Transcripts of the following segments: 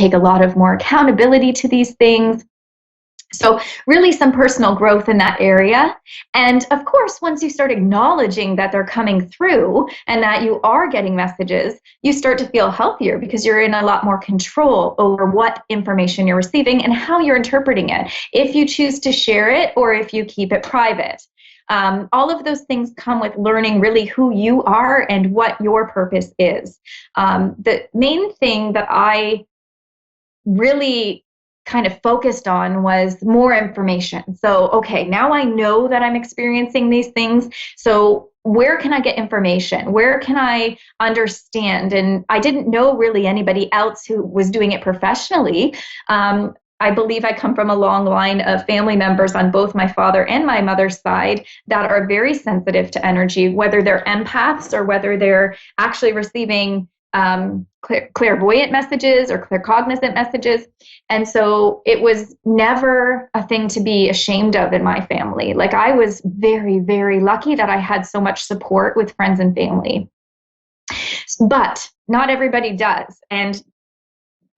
take a lot of more accountability to these things. So really some personal growth in that area. And of course, once you start acknowledging that they're coming through and that you are getting messages, you start to feel healthier because you're in a lot more control over what information you're receiving and how you're interpreting it, if you choose to share it or if you keep it private. All of those things come with learning really who you are and what your purpose is. The main thing that I really kind of focused on was more information. So, okay, now I know that I'm experiencing these things. So where can I get information? Where can I understand? And I didn't know really anybody else who was doing it professionally. I believe I come from a long line of family members on both my father and my mother's side that are very sensitive to energy, whether they're empaths or whether they're actually receiving clairvoyant messages or claircognizant messages. And so it was never a thing to be ashamed of in my family. Like, I was very, very lucky that I had so much support with friends and family. But not everybody does. And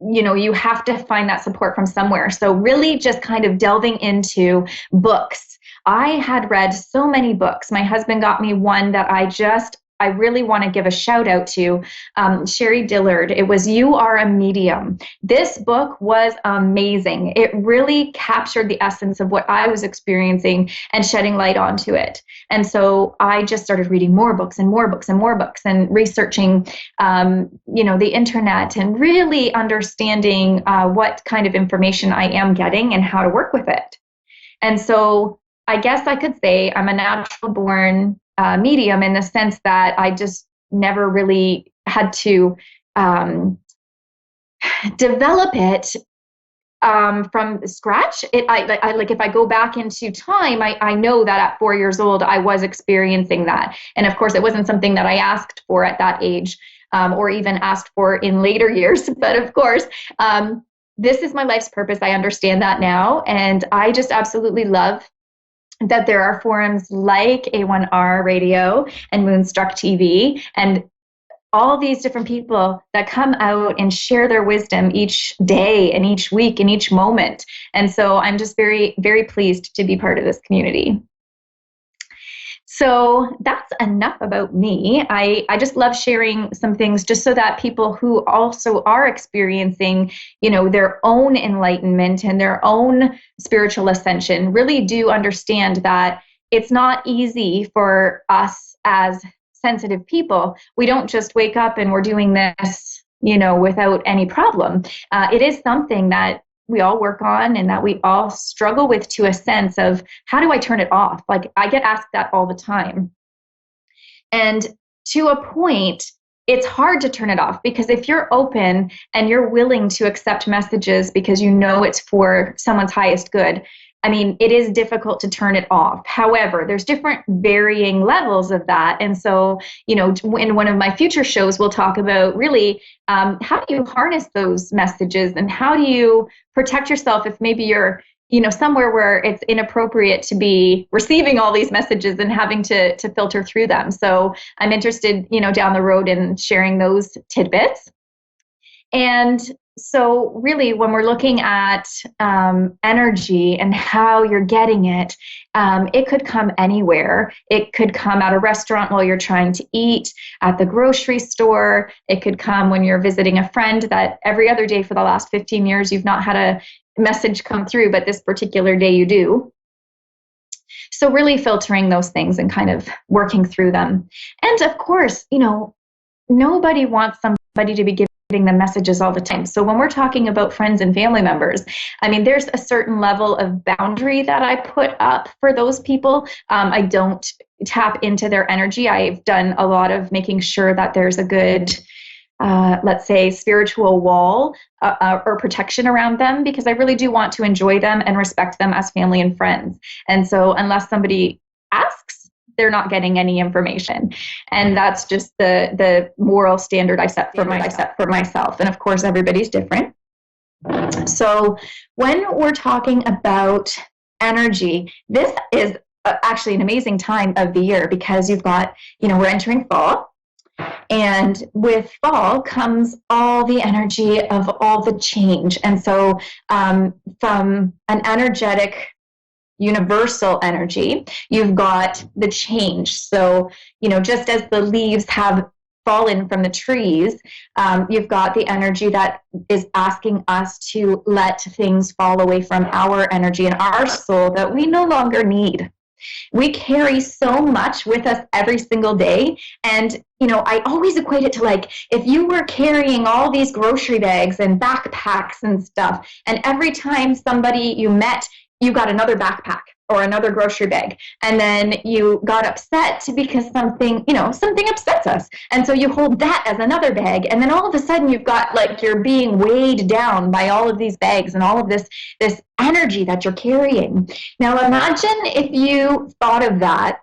you have to find that support from somewhere. So really just kind of delving into books. I had read so many books. My husband got me one that I really want to give a shout out to, Sherry Dillard. It was You Are a Medium. This book was amazing. It really captured the essence of what I was experiencing and shedding light onto it. And so I just started reading more books and more books and more books and researching, the internet and really understanding what kind of information I am getting and how to work with it. And so I guess I could say I'm a natural born medium in the sense that I just never really had to develop it from scratch. I like, if I go back into time, I know that at 4 years old, I was experiencing that. And of course, it wasn't something that I asked for at that age, or even asked for in later years. But of course, this is my life's purpose. I understand that now. And I just absolutely love that there are forums like A1R Radio and Moonstruck TV and all these different people that come out and share their wisdom each day and each week and each moment. And so I'm just very, very pleased to be part of this community. So that's enough about me. I just love sharing some things just so that people who also are experiencing, their own enlightenment and their own spiritual ascension really do understand that it's not easy for us as sensitive people. We don't just wake up and we're doing this, without any problem. It is something that we all work on and that we all struggle with, to a sense of, how do I turn it off? Like, I get asked that all the time. And to a point, it's hard to turn it off, because if you're open and you're willing to accept messages because it's for someone's highest good, I mean, it is difficult to turn it off. However, there's different varying levels of that. And so, in one of my future shows, we'll talk about really how do you harness those messages and how do you protect yourself if maybe you're, somewhere where it's inappropriate to be receiving all these messages and having to filter through them. So I'm interested, down the road in sharing those tidbits. And so really, when we're looking at energy and how you're getting it, it could come anywhere. It could come at a restaurant while you're trying to eat, at the grocery store. It could come when you're visiting a friend that every other day for the last 15 years you've not had a message come through, but this particular day you do. So really filtering those things and kind of working through them. And of course, nobody wants somebody to be giving them messages all the time. So when we're talking about friends and family members, I mean, there's a certain level of boundary that I put up for those people. I don't tap into their energy. I've done a lot of making sure that there's a good, let's say, spiritual wall or protection around them, because I really do want to enjoy them and respect them as family and friends. And so unless somebody asks, they're not getting any information. And that's just the moral standard I set for myself. And of course, everybody's different. So when we're talking about energy, this is actually an amazing time of the year, because you've got, we're entering fall. And with fall comes all the energy of all the change. And so, from an energetic, universal energy, you've got the change. So, just as the leaves have fallen from the trees, you've got the energy that is asking us to let things fall away from our energy and our soul that we no longer need. We carry so much with us every single day. And, I always equate it to like if you were carrying all these grocery bags and backpacks and stuff, and every time somebody you met, you got another backpack or another grocery bag. And then you got upset because something upsets us. And so you hold that as another bag. And then all of a sudden you've got like you're being weighed down by all of these bags and all of this energy that you're carrying. Now imagine if you thought of that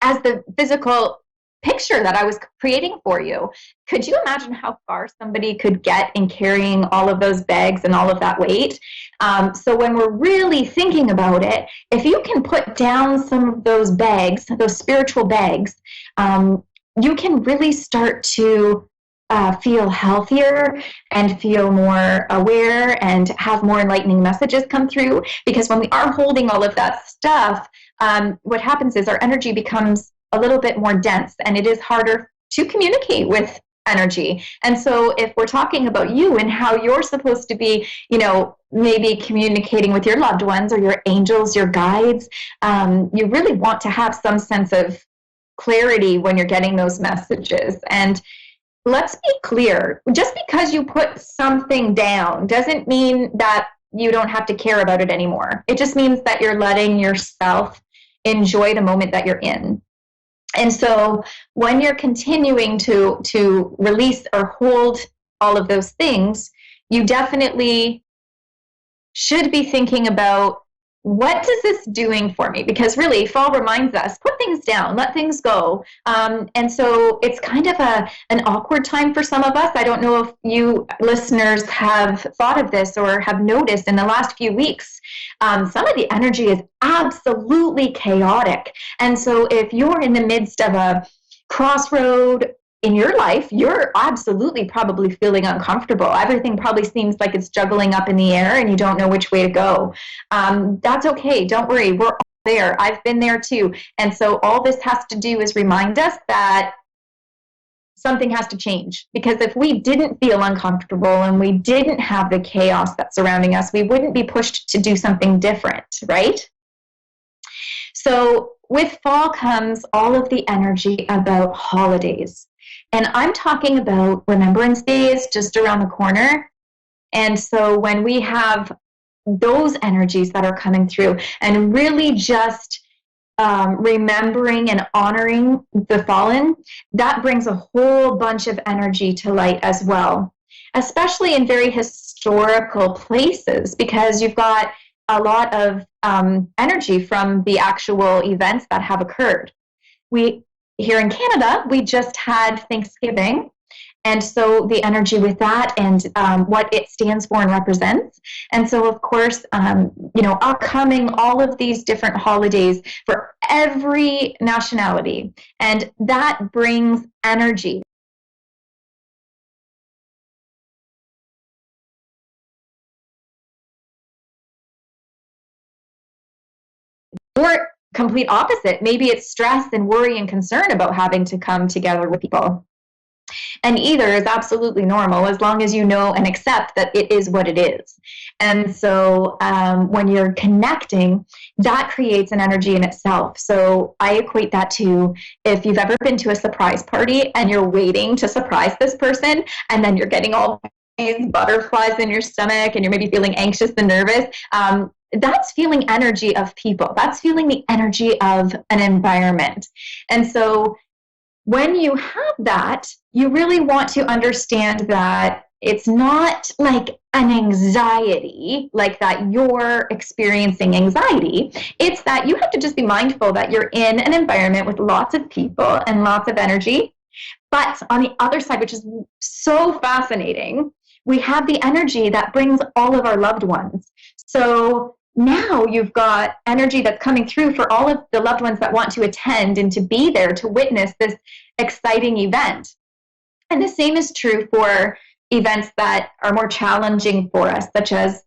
as the physical picture that I was creating for you. Could you imagine how far somebody could get in carrying all of those bags and all of that weight? So when we're really thinking about it, if you can put down some of those bags, those spiritual bags, you can really start to feel healthier and feel more aware and have more enlightening messages come through. Because when we are holding all of that stuff, what happens is our energy becomes a little bit more dense, and it is harder to communicate with energy. And so if we're talking about you and how you're supposed to be, maybe communicating with your loved ones or your angels, your guides, you really want to have some sense of clarity when you're getting those messages. And let's be clear, just because you put something down doesn't mean that you don't have to care about it anymore. It just means that you're letting yourself enjoy the moment that you're in. And so when you're continuing to release or hold all of those things, you definitely should be thinking about, what is this doing for me? Because really, fall reminds us, put things down, let things go. And so it's kind of an awkward time for some of us. I don't know if you listeners have thought of this or have noticed in the last few weeks, some of the energy is absolutely chaotic. And so if you're in the midst of a crossroad in your life, you're absolutely probably feeling uncomfortable. Everything probably seems like it's juggling up in the air and you don't know which way to go. That's okay. Don't worry. We're all there. I've been there too. And so all this has to do is remind us that something has to change. Because if we didn't feel uncomfortable and we didn't have the chaos that's surrounding us, we wouldn't be pushed to do something different, right? So with fall comes all of the energy about holidays. And I'm talking about Remembrance Day is just around the corner. And so when we have those energies that are coming through and really just remembering and honoring the fallen, that brings a whole bunch of energy to light as well, especially in very historical places, because you've got a lot of energy from the actual events that have occurred. Here in Canada, we just had Thanksgiving, and so the energy with that and what it stands for and represents. And so, of course, upcoming all of these different holidays for every nationality, and that brings energy. Or complete opposite. Maybe it's stress and worry and concern about having to come together with people. And either is absolutely normal as long as you know and accept that it is what it is. And so when you're connecting, that creates an energy in itself. So I equate that to if you've ever been to a surprise party and you're waiting to surprise this person, and then you're getting all these butterflies in your stomach and you're maybe feeling anxious and nervous. That's feeling energy of people. That's feeling the energy of an environment. And so when you have that, you really want to understand that it's not like an anxiety, like that you're experiencing anxiety. It's that you have to just be mindful that you're in an environment with lots of people and lots of energy. But on the other side, which is so fascinating, we have the energy that brings all of our loved ones. So now you've got energy that's coming through for all of the loved ones that want to attend and to be there to witness this exciting event. And the same is true for events that are more challenging for us, such as,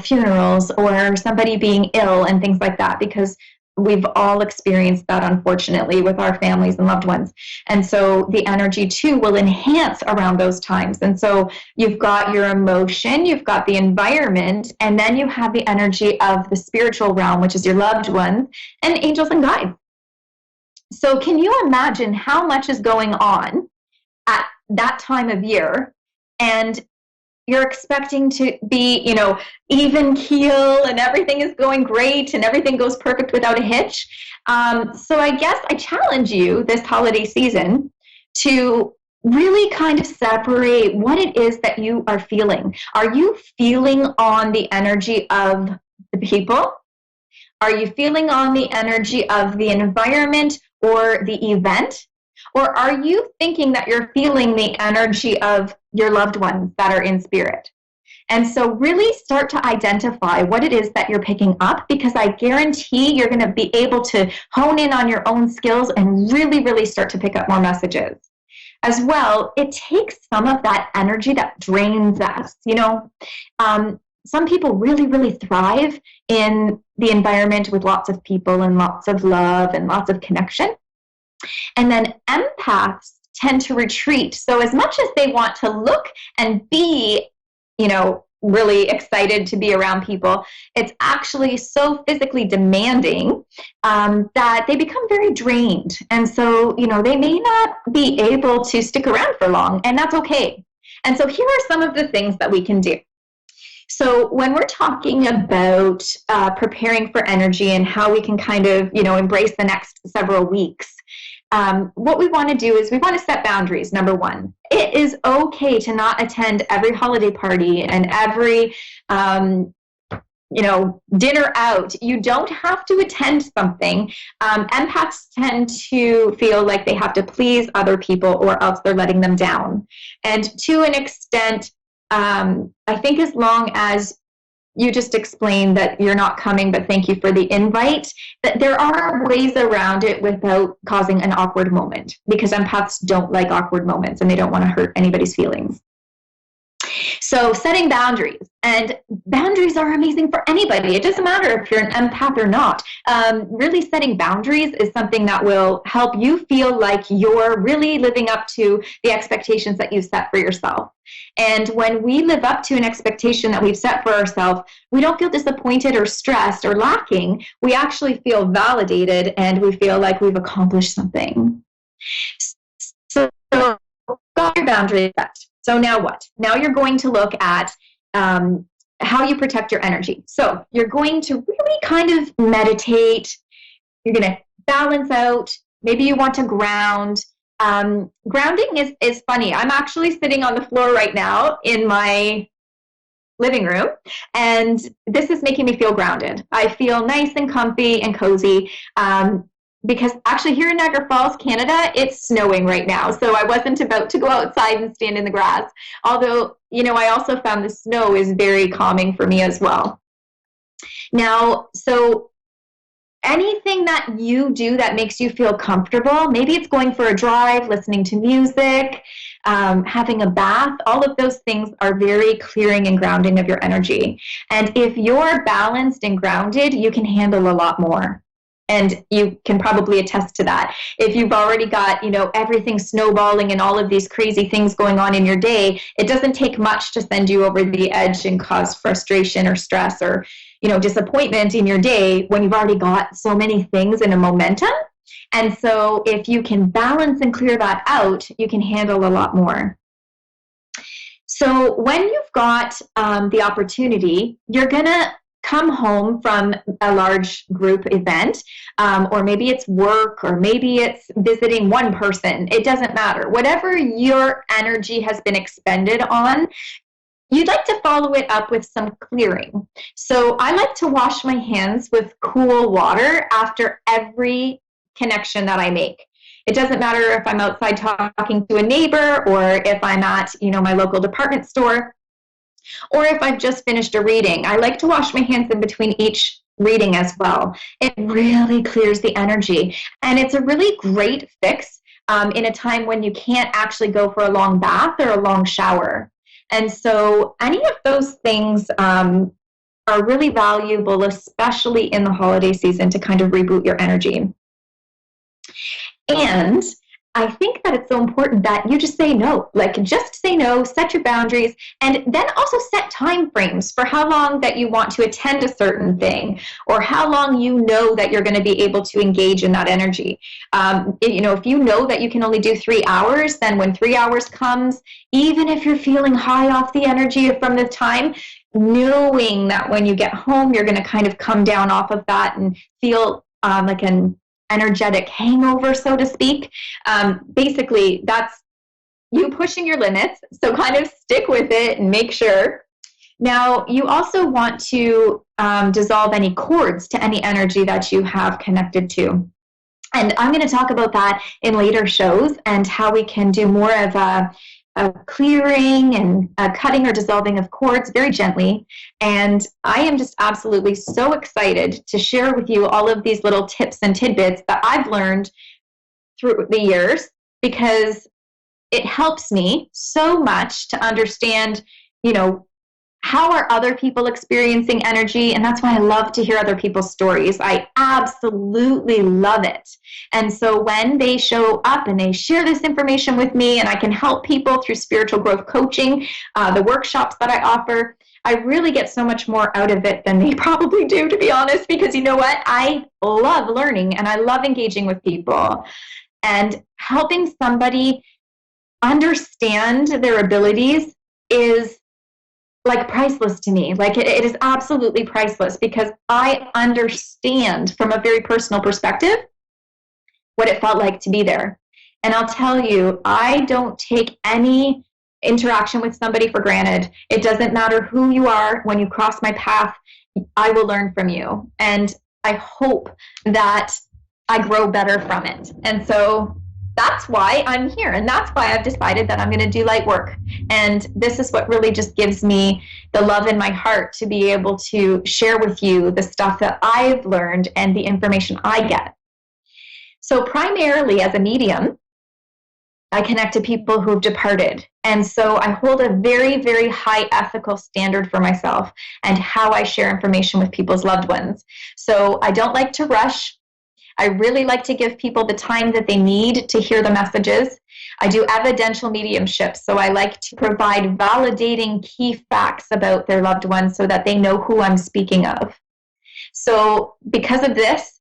funerals or somebody being ill and things like that, because we've all experienced that, unfortunately, with our families and loved ones. And so the energy too will enhance around those times. And so you've got your emotion, you've got the environment, and then you have the energy of the spiritual realm, which is your loved ones and angels and guides. So can you imagine how much is going on at that time of year? And you're expecting to be, even keel and everything is going great and everything goes perfect without a hitch. So I guess I challenge you this holiday season to really kind of separate what it is that you are feeling. Are you feeling on the energy of the people? Are you feeling on the energy of the environment or the event? Or are you thinking that you're feeling the energy of your loved ones that are in spirit? And so really start to identify what it is that you're picking up, because I guarantee you're going to be able to hone in on your own skills and really, really start to pick up more messages. As well, it takes some of that energy that drains us. Some people really, really thrive in the environment with lots of people and lots of love and lots of connection. And then empaths tend to retreat. So as much as they want to look and be, really excited to be around people, it's actually so physically demanding that they become very drained. And so, they may not be able to stick around for long, and that's okay. And so here are some of the things that we can do. So when we're talking about preparing for energy and how we can kind of, embrace the next several weeks, what we want to do is we want to set boundaries. Number one, it is okay to not attend every holiday party and every, dinner out. You don't have to attend something. Empaths tend to feel like they have to please other people or else they're letting them down. And to an extent, I think as long as you just explain that you're not coming, but thank you for the invite, that there are ways around it without causing an awkward moment, because empaths don't like awkward moments and they don't want to hurt anybody's feelings. So setting boundaries, and boundaries are amazing for anybody. It doesn't matter if you're an empath or not. Really setting boundaries is something that will help you feel like you're really living up to the expectations that you set for yourself. And when we live up to an expectation that we've set for ourselves, we don't feel disappointed or stressed or lacking. We actually feel validated and we feel like we've accomplished something. So got your boundaries set. So now what? Now you're going to look at how you protect your energy. So you're going to really kind of meditate. You're going to balance out. Maybe you want to ground. Grounding is funny. I'm actually sitting on the floor right now in my living room, and this is making me feel grounded. I feel nice and comfy and cozy. Because actually here in Niagara Falls, Canada, it's snowing right now. So I wasn't about to go outside and stand in the grass. Although, I also found the snow is very calming for me as well. Now, so anything that you do that makes you feel comfortable, maybe it's going for a drive, listening to music, having a bath, all of those things are very clearing and grounding of your energy. And if you're balanced and grounded, you can handle a lot more. And you can probably attest to that. If you've already got, everything snowballing and all of these crazy things going on in your day, it doesn't take much to send you over the edge and cause frustration or stress or, disappointment in your day when you've already got so many things in a momentum. And so if you can balance and clear that out, you can handle a lot more. So when you've got the opportunity, you're going to come home from a large group event, or maybe it's work, or maybe it's visiting one person. It doesn't matter. Whatever your energy has been expended on, you'd like to follow it up with some clearing. So I like to wash my hands with cool water after every connection that I make. It doesn't matter if I'm outside talking to a neighbor or if I'm at, my local department store. Or if I've just finished a reading, I like to wash my hands in between each reading as well. It really clears the energy. And it's a really great fix in a time when you can't actually go for a long bath or a long shower. And so any of those things are really valuable, especially in the holiday season, to kind of reboot your energy. And I think that it's so important that you just say no, like just say no, set your boundaries, and then also set time frames for how long that you want to attend a certain thing, or how long you know that you're going to be able to engage in that energy. If you know that you can only do 3 hours, then when 3 hours comes, even if you're feeling high off the energy from the time, knowing that when you get home, you're going to kind of come down off of that and feel like an energetic hangover, so to speak. Basically, that's you pushing your limits. So kind of stick with it and make sure. Now, you also want to dissolve any cords to any energy that you have connected to. And I'm going to talk about that in later shows and how we can do more of a clearing and cutting or dissolving of cords very gently. And I am just absolutely so excited to share with you all of these little tips and tidbits that I've learned through the years, because it helps me so much to understand, how are other people experiencing energy? And that's why I love to hear other people's stories. I absolutely love it. And so when they show up and they share this information with me, and I can help people through spiritual growth coaching, the workshops that I offer, I really get so much more out of it than they probably do, to be honest, because you know what? I love learning and I love engaging with people. And helping somebody understand their abilities is like priceless to me. Like it is absolutely priceless, because I understand from a very personal perspective what it felt like to be there. And I'll tell you, I don't take any interaction with somebody for granted. It doesn't matter who you are. When you cross my path, I will learn from you. And I hope that I grow better from it. And so that's why I'm here. And that's why I've decided that I'm going to do light work. And this is what really just gives me the love in my heart to be able to share with you the stuff that I've learned and the information I get. So primarily as a medium, I connect to people who have departed. And so I hold a very, very high ethical standard for myself and how I share information with people's loved ones. So I don't like to rush. I really like to give people the time that they need to hear the messages. I do evidential mediumship, so I like to provide validating key facts about their loved ones so that they know who I'm speaking of. So because of this,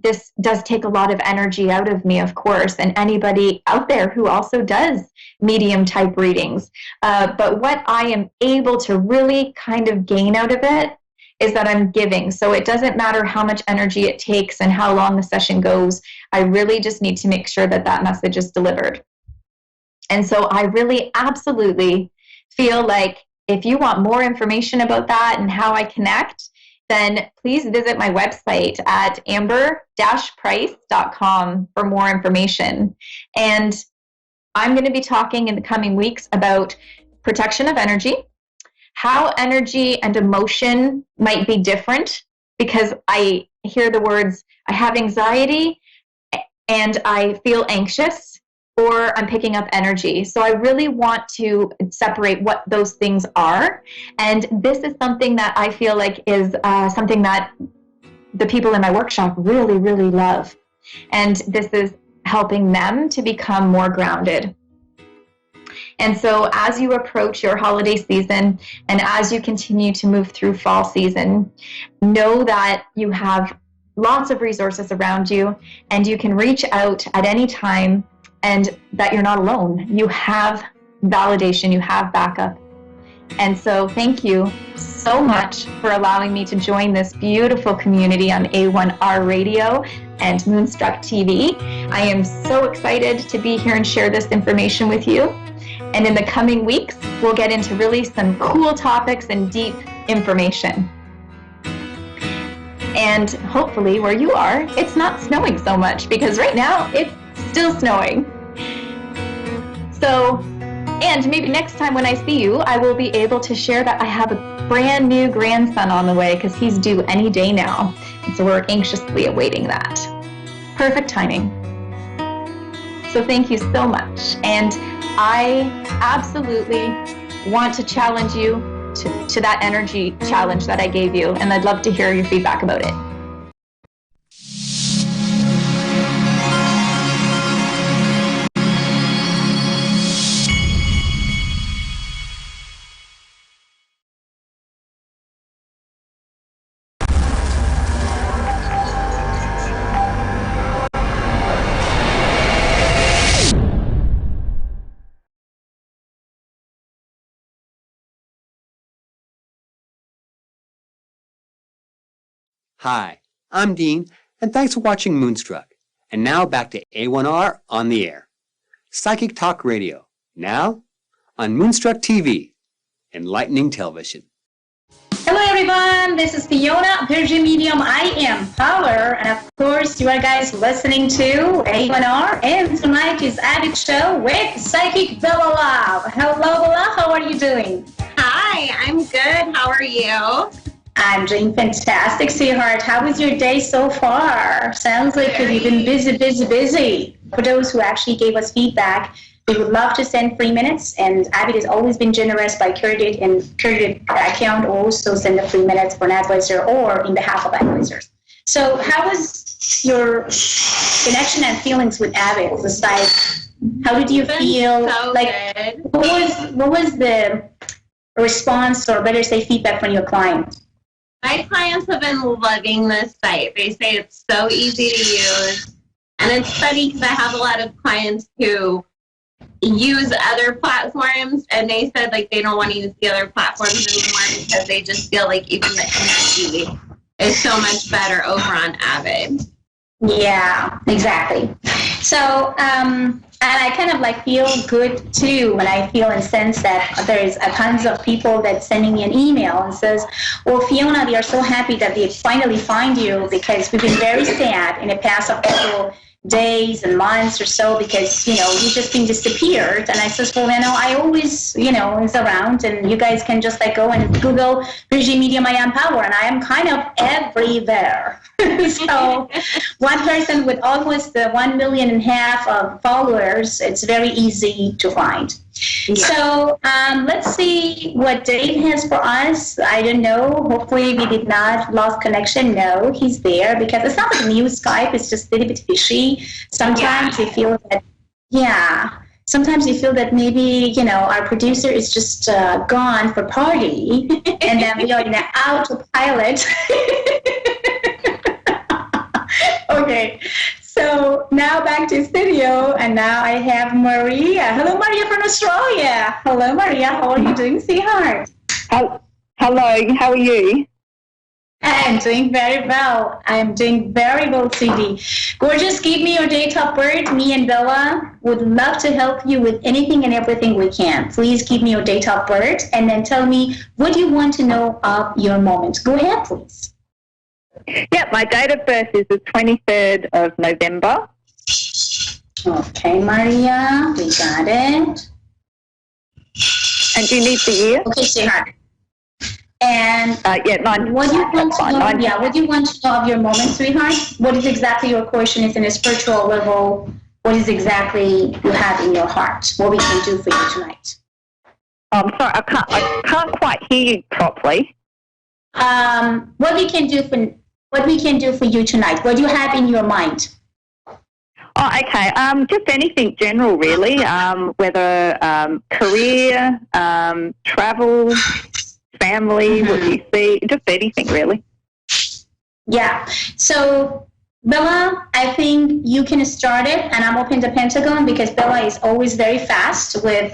this does take a lot of energy out of me, of course, and anybody out there who also does medium type readings. But what I am able to really kind of gain out of it is that I'm giving. So it doesn't matter how much energy it takes and how long the session goes. I really just need to make sure that that message is delivered. And so I really absolutely feel like if you want more information about that and how I connect, then please visit my website at amber-price.com for more information. And I'm going to be talking in the coming weeks about protection of energy, how energy and emotion might be different, because I hear the words, I have anxiety and I feel anxious, or I'm picking up energy. So I really want to separate what those things are. And this is something that I feel like is something that the people in my workshop really, really love. And this is helping them to become more grounded. And so as you approach your holiday season and as you continue to move through fall season, know that you have lots of resources around you and you can reach out at any time, and that you're not alone. You have validation, you have backup. And so thank you so much for allowing me to join this beautiful community on A1R Radio and Moonstruck TV. I am so excited to be here and share this information with you. And in the coming weeks, we'll get into really some cool topics and deep information. And hopefully where you are, it's not snowing so much, because right now it's still snowing. So And maybe next time when I see you, I will be able to share that I have a brand new grandson on the way because he's due any day now. And so we're anxiously awaiting that. Perfect timing. So thank you so much. And I absolutely want to challenge you to that energy challenge that I gave you. And I'd love to hear your feedback about it. Hi, I'm Dean, and thanks for watching Moonstruck. And now back to A1R on the air. Psychic Talk Radio, now on Moonstruck TV, enlightening television. Hello everyone, this is Fiona, Virgin Medium I Am Power, and of course you are guys listening to A1R, and tonight is Added Show with Psychic Bella Love. Hello Bella, how are you doing? Hi, I'm good. How are you? I'm doing fantastic, sweetheart. How was your day so far? Sounds like you've been busy. For those who actually gave us feedback, we would love to send 3 minutes, and Abby has always been generous by credit account, also send the 3 minutes for an advisor or in behalf of advisors. So how was your connection and feelings with Abby? Besides, how did you feel? So good. What was the response, or better say feedback from your client? My clients have been loving this site. They say it's so easy to use. And it's funny because I have a lot of clients who use other platforms, and they said like they don't want to use the other platforms anymore because they just feel like even the energy is so much better over on Avid. Yeah, exactly. So, and I kind of like feel good too when I feel and sense that there's a tons of people that sending me an email and says, well, Fiona, we are so happy that we finally find you because we've been very sad in the past of couple days and months or so because, you just been disappeared. And I says, well, I always, is around, and you guys can just like go and Google Virgin Media I Am Power, and I am kind of everywhere. So one person with almost 1.5 million of followers, it's very easy to find. Yeah. So let's see what Dave has for us. I don't know. Hopefully we did not lost connection. No, he's there because it's not a new Skype. It's just a little bit fishy. Sometimes you feel that, sometimes you feel that maybe, our producer is just gone for party and then we are in an autopilot. Okay, so now back to studio, and now I have Maria. Hello, Maria from Australia. Hello, Maria. How are you doing, sweetheart? Hello, how are you? I'm doing very well. sweetie. Gorgeous, give me your date of birth. Me and Bella would love to help you with anything and everything we can. Please give me your date of birth, and then tell me what you want to know of your moment. Go ahead, please. Yeah, my date of birth is the 23rd of November. Okay, Maria, we got it. And do you need the year? Okay, sweetheart. And what do you want to know of your moment, sweetheart? What is exactly your question is in a spiritual level? What is exactly you have in your heart? What we can do for you tonight? I'm sorry, I can't quite hear you properly. What we can do for you tonight? What do you have in your mind? Oh, okay. Just anything general, really. Whether career, travel, family, what do you see? Just anything, really. Yeah. So, Bella, I think you can start it, and I'm open the Pentagon because Bella is always very fast with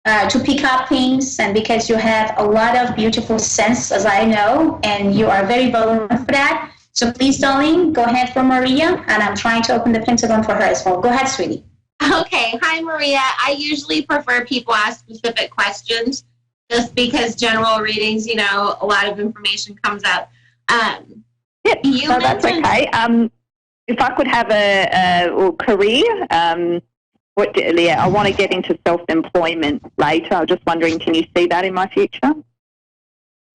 to pick up things, and because you have a lot of beautiful sense, as I know, and you are very vulnerable for that. So please, darling, go ahead for Maria, and I'm trying to open the Pentagon for her as well. Go ahead, sweetie. Okay. Hi, Maria. I usually prefer people ask specific questions just because general readings, a lot of information comes out. That's okay. If I could have a career, Yeah, I want to get into self-employment later. I was just wondering, can you see that in my future?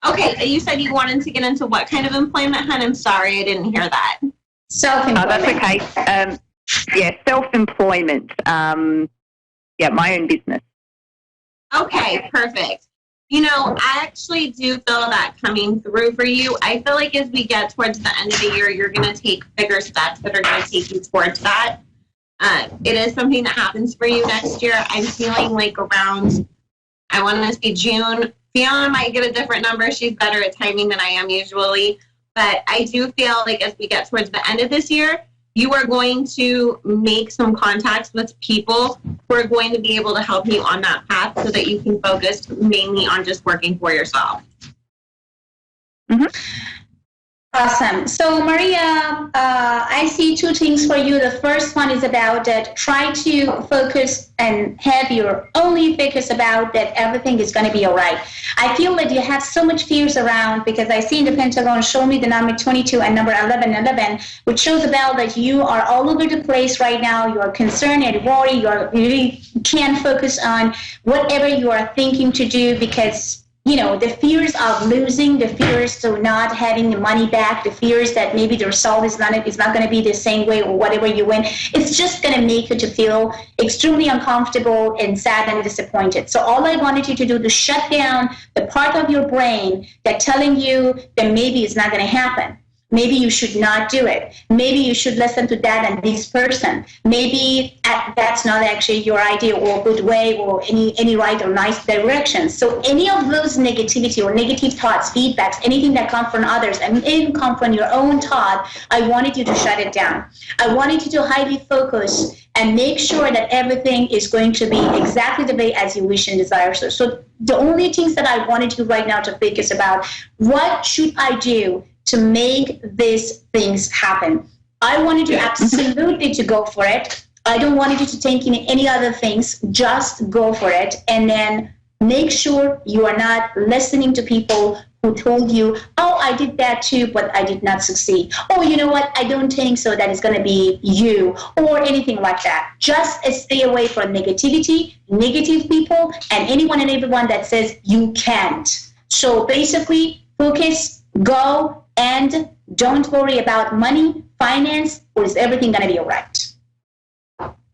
Okay, you said you wanted to get into what kind of employment, hon? I'm sorry, I didn't hear that. Self-employment. That's okay. Yeah, self-employment. Yeah, my own business. Okay, perfect. You know, I actually do feel that coming through for you. I feel like as we get towards the end of the year, you're going to take bigger steps that are going to take you towards that. It is something that happens for you next year. I'm feeling like around, I want to say June. Fiona might get a different number. She's better at timing than I am usually. But I do feel like as we get towards the end of this year, you are going to make some contacts with people who are going to be able to help you on that path so that you can focus mainly on just working for yourself. Mm-hmm. Awesome. So, Maria, I see two things for you. The first one is about that try to focus and have your only focus about that everything is going to be all right. I feel that you have so much fears around because I see in the Pentagon, show me the number 22 and number 1111, which shows about that you are all over the place right now. You are concerned and worried. You really can't focus on whatever you are thinking to do because you know, the fears of losing, the fears to not having the money back, the fears that maybe the result is not going to be the same way or whatever you win, it's just going to make you to feel extremely uncomfortable and sad and disappointed. So all I wanted you to do to shut down the part of your brain that telling you that maybe it's not going to happen. Maybe you should not do it. Maybe you should listen to that and this person. Maybe that's not actually your idea or good way or any right or nice direction. So any of those negativity or negative thoughts, feedbacks, anything that come from others and even come from your own thought, I wanted you to shut it down. I wanted you to highly focus and make sure that everything is going to be exactly the way as you wish and desire. So the only things that I wanted you right now to focus about, what should I do to make these things happen? I wanted you absolutely to go for it. I don't want you to think in any other things. Just go for it. And then make sure you are not listening to people who told you, oh, I did that too, but I did not succeed. Oh, you know what? I don't think so that it's going to be you or anything like that. Just stay away from negativity, negative people, and anyone and everyone that says you can't. So basically, focus, go, and don't worry about money, finance, or is everything going to be all right?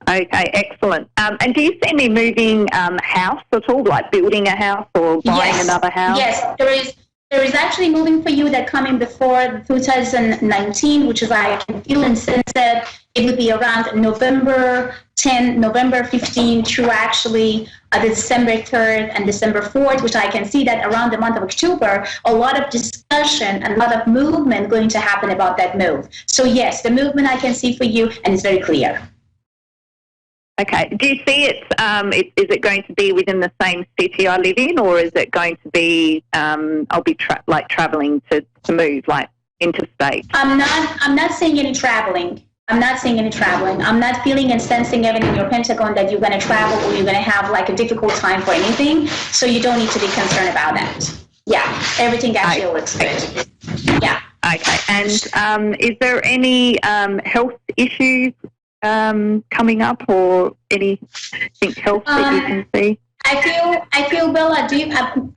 Okay, excellent. And do you see me moving house at all, like building a house or buying another house? Yes, there is actually moving for you that coming before 2019, which is I can feel and sense that it would be around November 10, November 15 through actually the December 3rd and December 4th, which I can see that around the month of October, a lot of discussion and a lot of movement going to happen about that move. So yes, the movement I can see for you, and it's very clear. Okay. Do you see it? Is it going to be within the same city I live in, or is it going to be? I'll be traveling to move like interstate. I'm not saying any traveling. I'm not feeling and sensing everything in your Pentagon that you're going to travel or you're going to have like a difficult time for anything. So you don't need to be concerned about that. Yeah, everything actually looks good. Yeah. Okay. And is there any health issues coming up or anything else that you can see? I feel Bella,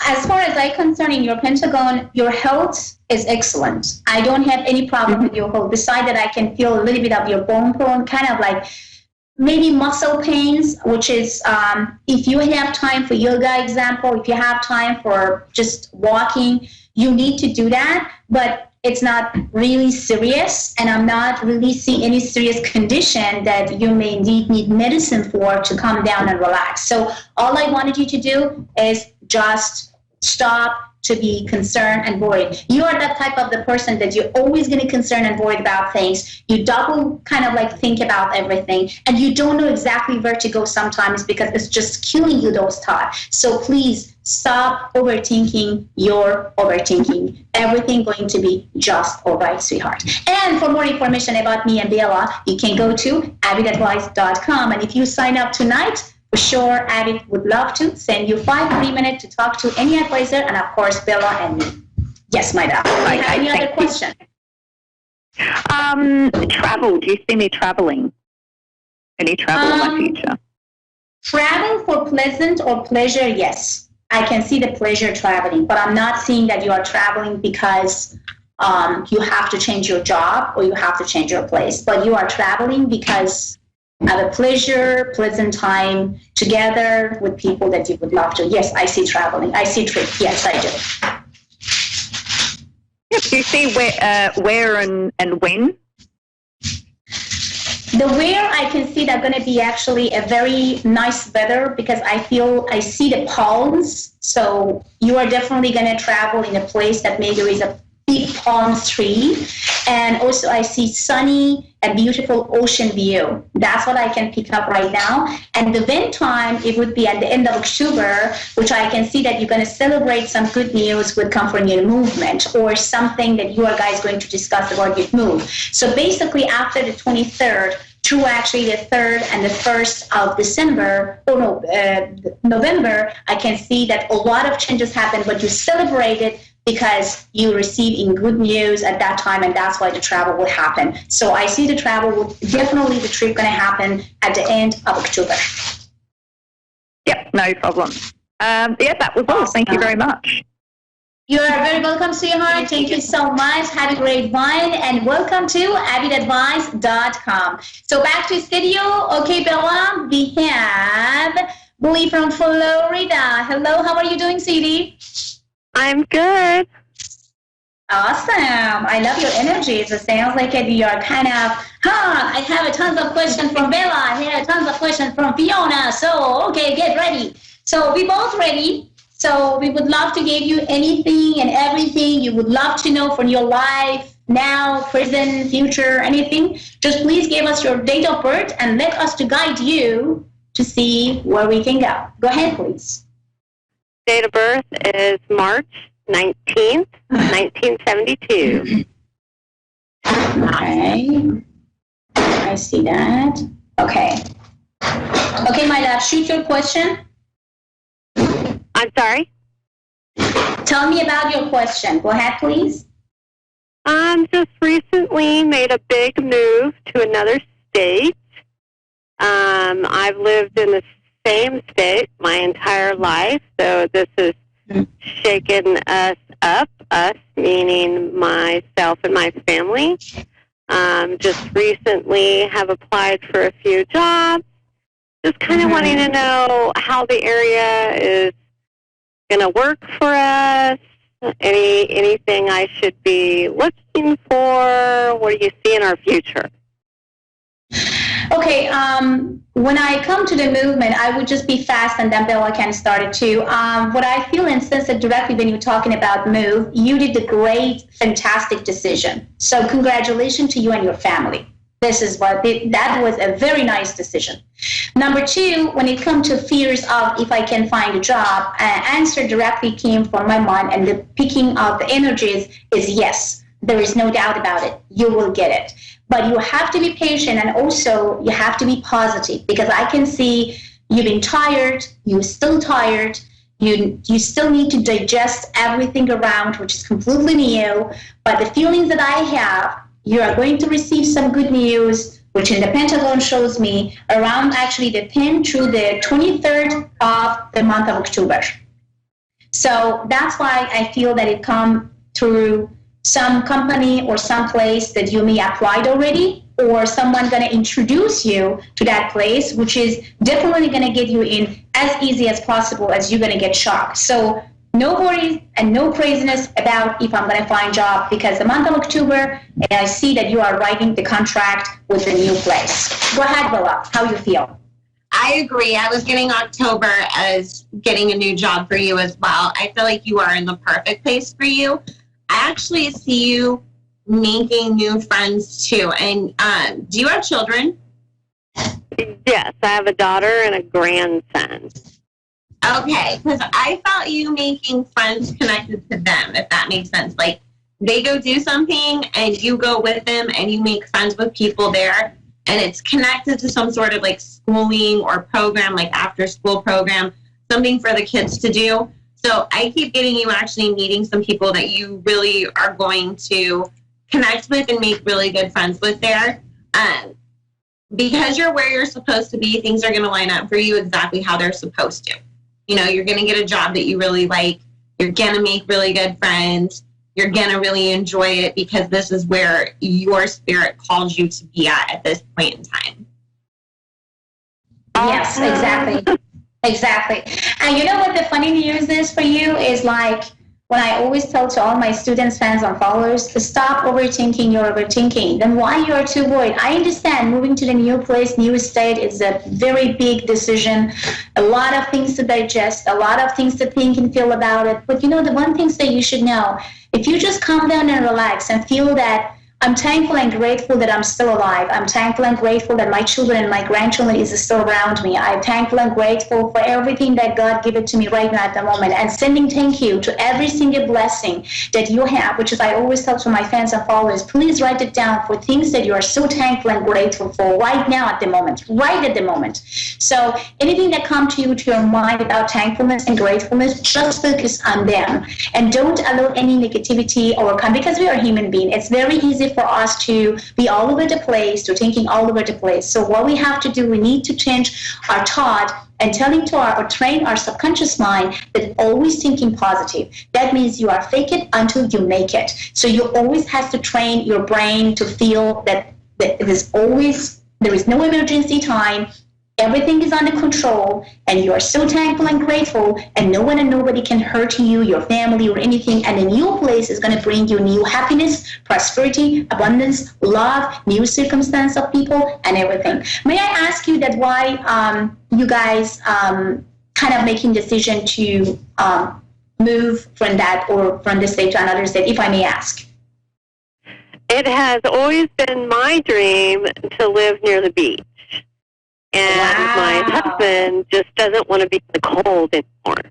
as far as I'm concerned in your Pentagon, your health is excellent. I don't have any problem with your health. Besides that, I can feel a little bit of your bone kind of like maybe muscle pains, which is if you have time for yoga example, if you have time for just walking, you need to do that. But it's not really serious, and I'm not really seeing any serious condition that you may need medicine for to calm down and relax. So all I wanted you to do is just stop to be concerned and worried. You are that type of the person that you're always going to concern and worried about things. You double kind of like think about everything, and you don't know exactly where to go sometimes because it's just killing you, those thoughts. So please stop overthinking your overthinking. Everything going to be just all right, sweetheart. And for more information about me and Bella, you can go to avidadvice.com. And if you sign up tonight, for sure, Avid would love to send you 5 free minutes to talk to any advisor, and of course, Bella and me. Yes, my darling. Do you have any other question? Travel. Do you see me traveling? Any travel in my future? Travel for pleasant or pleasure, yes. I can see the pleasure traveling, but I'm not seeing that you are traveling because you have to change your job or you have to change your place. But you are traveling because of a pleasant time together with people that you would love to. Yes, I see traveling. I see trip. Yes, I do. Yep. Do you see where and when? The where I can see that going to be actually a very nice weather because I see the palms. So you are definitely going to travel in a place that maybe there is a big palm tree. And also I see sunny and beautiful ocean view. That's what I can pick up right now. And the event time, it would be at the end of October, which I can see that you're going to celebrate some good news with come from your movement or something that you are guys going to discuss about your move. So basically after the 23rd, through actually the 3rd and the 1st of December, November, I can see that a lot of changes happen, but you celebrate it because you receive in good news at that time, and that's why the travel will happen. So I see the definitely the trip going to happen at the end of October. Yep, no problem. Yeah, that was all. Thank you very much. You are very welcome, sweetheart. Thank you so much. Have a great one, and welcome to avidadvice.com. So back to studio. Okay, Bella, we have Bully from Florida. Hello, how are you doing, sweetie? I'm good. Awesome. I love your energy. It sounds like you are kind of, I have a tons of questions from Bella. I have tons of questions from Fiona. So, okay, get ready. So we both ready. So we would love to give you anything and everything you would love to know from your life, now, present, future, anything. Just please give us your date of birth and let us to guide you to see where we can go. Go ahead, please. Date of birth is March 19th, 1972. Okay. I see that. Okay. Okay, my love, shoot your question. I'm sorry? Tell me about your question. Go ahead, please. Just recently made a big move to another state. I've lived in the same state my entire life, so this has shaken us up, us meaning myself and my family. Just recently have applied for a few jobs, just kind of wanting to know how the area is going to work for us, anything I should be looking for, what do you see in our future? Okay, when I come to the movement, I would just be fast and then Bella can start it too. What I feel and sense that directly when you're talking about move, you did a great, fantastic decision. So congratulations to you and your family. This is that was a very nice decision. Number two, when it comes to fears of if I can find a job, answer directly came from my mind, and the picking of the energies is yes. There is no doubt about it. You will get it. But you have to be patient, and also you have to be positive, because I can see you've been tired, you're still tired, you still need to digest everything around, which is completely new. But the feelings that I have, you are going to receive some good news, which in the Pentagon shows me around actually the 10th through the 23rd of the month of October. So that's why I feel that it come through some company or some place that you may applied already, or someone going to introduce you to that place, which is definitely going to get you in as easy as possible, as you're going to get shocked. So no worries and no craziness about if I'm going to find a job, because the month of October, and I see that you are writing the contract with the new place. Go ahead, Bella, how you feel? I agree. I was getting October as getting a new job for you as well. I feel like you are in the perfect place for you. I actually see you making new friends too. And do you have children? Yes, I have a daughter and a grandson. Okay, because I felt you making friends connected to them, if that makes sense. Like, they go do something and you go with them and you make friends with people there, and it's connected to some sort of like schooling or program, like after school program, something for the kids to do. So I keep getting you actually meeting some people that you really are going to connect with and make really good friends with there. because you're where you're supposed to be, things are going to line up for you exactly how they're supposed to. You know, you're going to get a job that you really like. You're going to make really good friends. You're going to really enjoy it because this is where your spirit calls you to be at this point in time. Yes, exactly. Exactly. And you know what the funny news is for you is, like, when I always tell to all my students, fans, and followers to stop overthinking your overthinking. Then why you are too worried? I understand moving to the new place, new state is a very big decision. A lot of things to digest, a lot of things to think and feel about it. But you know, the one thing that you should know, if you just calm down and relax and feel that I'm thankful and grateful that I'm still alive. I'm thankful and grateful that my children and my grandchildren is still around me. I'm thankful and grateful for everything that God gave it to me right now at the moment. And sending thank you to every single blessing that you have, which is I always tell to my fans and followers, please write it down for things that you are so thankful and grateful for right now at the moment, right at the moment. So anything that comes to you to your mind about thankfulness and gratefulness, just focus on them. And don't allow any negativity or come, because we are human beings. It's very easy for us to be all over the place, to thinking all over the place. So what we have to do, we need to change our thought and telling to our, or train our subconscious mind that always thinking positive. That means you are fake it until you make it. So you always have to train your brain to feel that there is no emergency time. Everything is under control, and you are so thankful and grateful, and no one and nobody can hurt you, your family, or anything. And the new place is going to bring you new happiness, prosperity, abundance, love, new circumstance of people, and everything. May I ask you that why you guys kind of making decision to move from that or from this state to another state, if I may ask? It has always been my dream to live near the beach. And my husband just doesn't want to be in the cold anymore.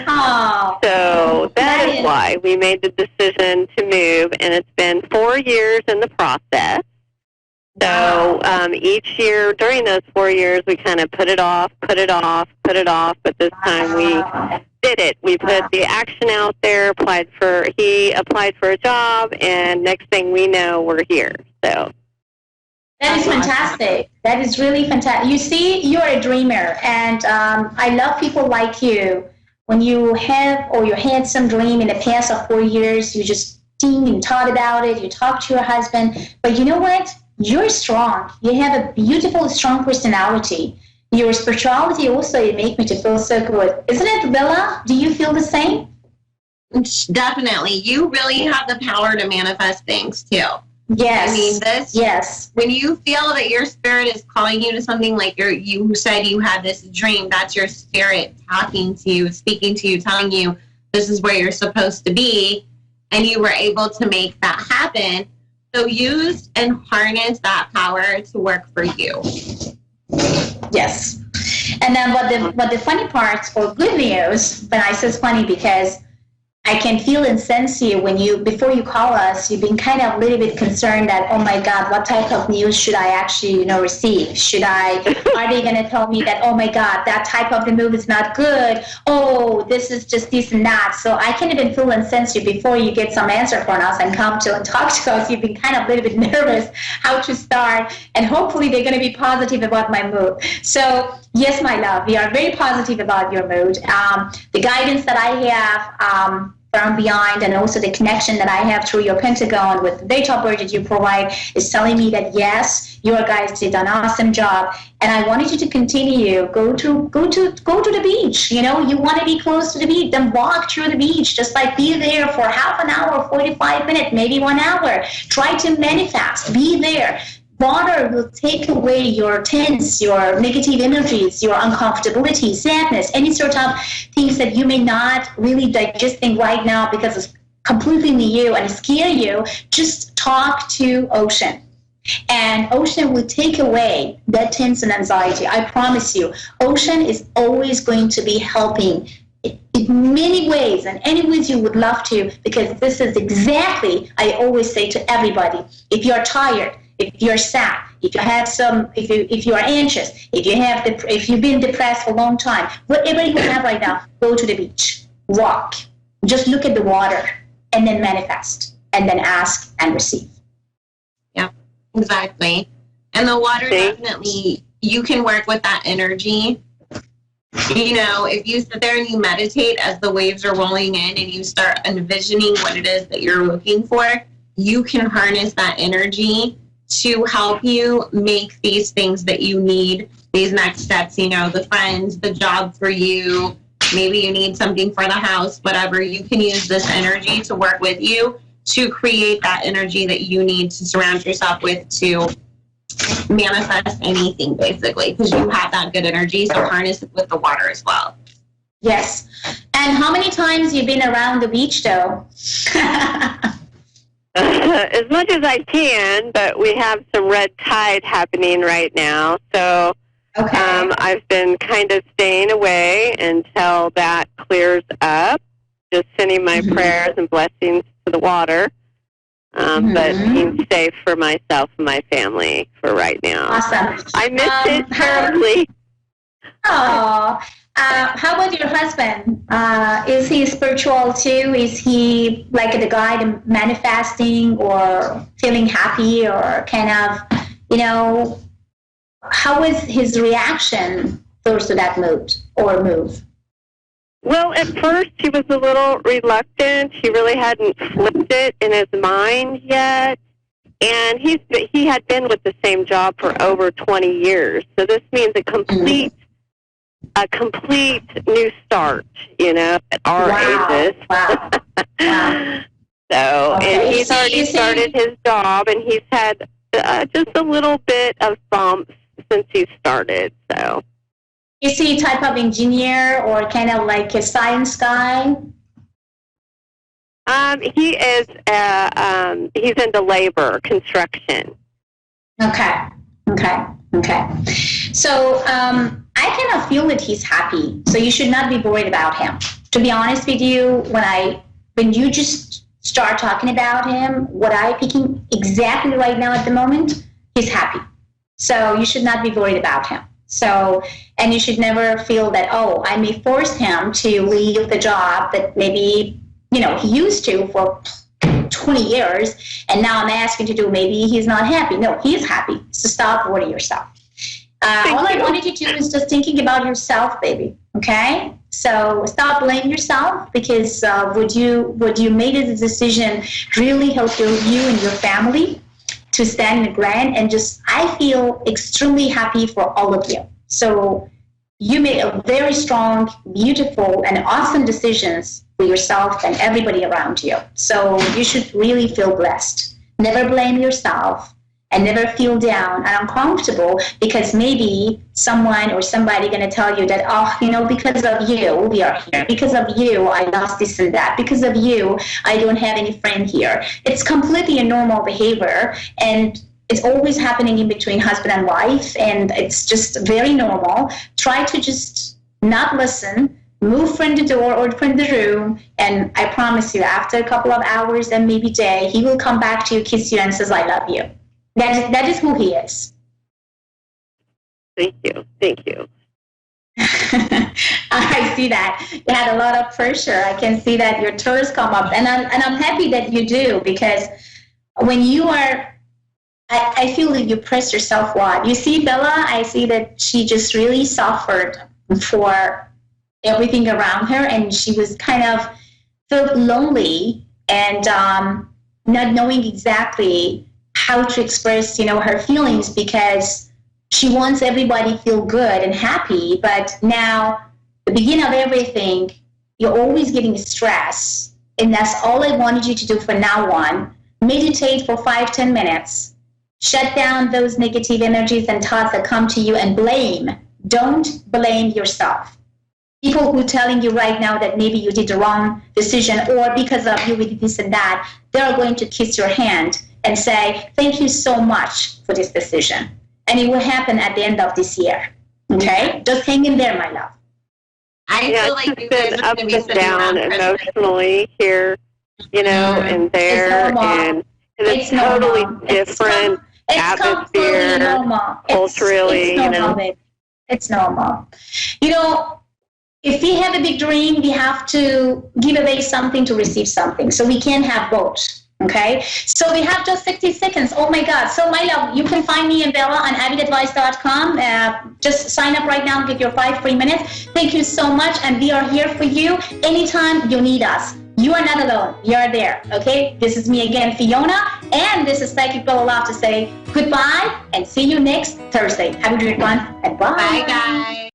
Oh, so that is why we made the decision to move, and it's been 4 years in the process. So each year, during those 4 years, we kind of put it off, but this time we did it. We put the action out there, he applied for a job, and next thing we know, we're here. So. That is fantastic. That is really fantastic. You see, you're a dreamer, and I love people like you. When you have or you had some dream in the past of 4 years, you just think and thought about it, you talk to your husband, but you know what? You're strong. You have a beautiful, strong personality. Your spirituality also, it makes me to feel so good. Isn't it, Bella? Do you feel the same? Definitely. You really have the power to manifest things, too. Yes. I mean, yes. When you feel that your spirit is calling you to something, like you said you had this dream, that's your spirit talking to you, speaking to you, telling you this is where you're supposed to be, and you were able to make that happen. So use and harness that power to work for you. Yes. And then what the funny part, or good news, but I say it's funny because I can feel and sense you when before you call us, you've been kind of a little bit concerned that, oh my God, what type of news should I actually, receive? Are they going to tell me that, oh my God, that type of the move is not good? Oh, this is just this and that. So I can even feel and sense you before you get some answer from us and come to and talk to us. You've been kind of a little bit nervous how to start, and hopefully they're going to be positive about my move. So yes, my love, we are very positive about your mood. The guidance that I have from beyond, and also the connection that I have through your Pentagon with the data bird that you provide is telling me that yes, your guys did an awesome job, and I wanted you to continue. Go to the beach. You want to be close to the beach. Then walk through the beach. Just like be there for half an hour, 45 minutes, maybe 1 hour. Try to manifest. Be there. Water will take away your tense, your negative energies, your uncomfortability, sadness, any sort of things that you may not really digesting right now because it's completely new and scare you. Just talk to ocean. And ocean will take away that tense and anxiety. I promise you, ocean is always going to be helping in many ways, and any ways you would love to, because this is exactly, I always say to everybody, if you're tired, if you're sad, if you are anxious, if you've been depressed for a long time, whatever you have right now, go to the beach, walk, just look at the water, and then manifest, and then ask and receive. Yeah, exactly. And the water definitely, you can work with that energy. You know, if you sit there and you meditate as the waves are rolling in and you start envisioning what it is that you're looking for, you can harness that energy to help you make these things that you need, these next steps, you know, the friends, the job for you, maybe you need something for the house, whatever. You can use this energy to work with you to create that energy that you need to surround yourself with to manifest anything, basically, because you have that good energy. So harness it with the water as well. Yes. And how many times you've been around the beach, though? As much as I can, but we have some red tide happening right now. So Okay. I've been kind of staying away until that clears up, just sending my prayers and blessings to the water. But being safe for myself and my family for right now. Awesome. I miss it terribly. Oh, how about your husband? Is he spiritual too? Is he like the guy manifesting or feeling happy or kind of, you know, how was his reaction towards that mood or move? Well, at first he was a little reluctant. He really hadn't flipped it in his mind yet. And he had been with the same job for over 20 years. So this means a complete new start, you know, at our ages. Wow. So, Okay. and he's already started his job, and he's had just a little bit of bumps since he started, so. Is he a type of engineer or kind of like a science guy? He is. He's into labor, construction. Okay. So I kind of feel that he's happy. So you should not be worried about him. To be honest with you, when you just start talking about him, what I'm picking exactly right now at the moment, he's happy. So you should not be worried about him. So, and you should never feel that, oh, I may force him to leave the job that maybe, you know, he used to for 20 years, and now I'm asking to do, maybe he's not happy. No, he's happy. So stop worrying yourself. All I wanted you to do is just thinking about yourself, baby. Okay? So stop blaming yourself, because would you made a decision really help you and your family to stand in the ground, and just, I feel extremely happy for all of you. So you made a very strong, beautiful, and awesome decisions for yourself and everybody around you. So you should really feel blessed. Never blame yourself and never feel down and uncomfortable, because maybe someone or somebody going to tell you that, oh, you know, because of you, we are here. Because of you, I lost this and that. Because of you, I don't have any friend here. It's completely a normal behavior, and it's always happening in between husband and wife, and it's just very normal. Try to just not listen, move from the door or from the room, and I promise you, after a couple of hours and maybe day, he will come back to you, kiss you, and says, I love you. That is who he is. Thank you. I see that. You had a lot of pressure. I can see that your tears come up. And I'm happy that you do, because when you are, I feel that you press yourself wide. You see Bella, I see that she just really suffered for everything around her, and she was kind of felt lonely and not knowing exactly how to express, you know, her feelings, because she wants everybody to feel good and happy. But now, the beginning of everything, you're always getting stress. And that's all I wanted you to do from now on. Meditate for 5-10 minutes. Shut down those negative energies and thoughts that come to you, and blame. Don't blame yourself. People who are telling you right now that maybe you did the wrong decision, or because of you we did this and that, they're going to kiss your hand and say, thank you so much for this decision. And it will happen at the end of this year. Okay? Just hang in there, my love. I feel like you guys are up going to be and sitting down around emotionally here, you know, and there, and it's totally different atmosphere, culturally, you know. Babe. It's normal. You know, if we have a big dream, we have to give away something to receive something. So we can't have both. Okay, so we have just 60 seconds. Oh my God. So my love, you can find me and Bella on avidadvice.com. Just sign up right now and get your 5 free minutes. Thank you so much. And we are here for you anytime you need us. You are not alone. You are there. Okay, this is me again, Fiona. And this is Psychic Bella Love to say goodbye and see you next Thursday. Have a great one and bye. Bye, guys.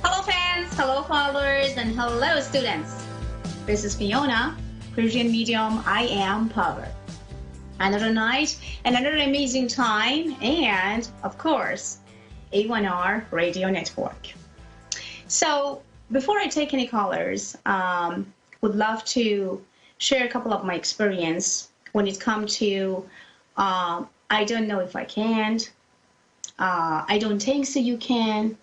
Hello fans, hello followers, and hello students. This is Fiona, Persian medium. I am Power. Another night, another amazing time, and of course, A1R Radio Network. So before I take any callers, would love to share a couple of my experience when it comes to I don't know if I can, I don't think so you can.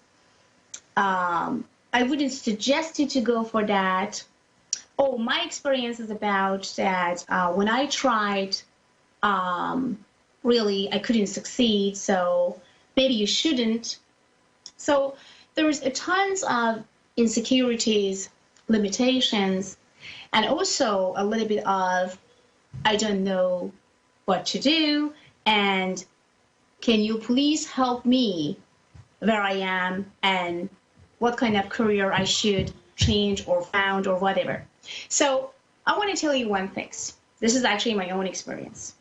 I wouldn't suggest you to go for that. Oh, my experience is about that when I tried, really, I couldn't succeed, so maybe you shouldn't. So there's a tons of insecurities, limitations, and also a little bit of, I don't know what to do, and can you please help me where I am and what kind of career I should change or found or whatever. So I want to tell you one thing. This is actually my own experience.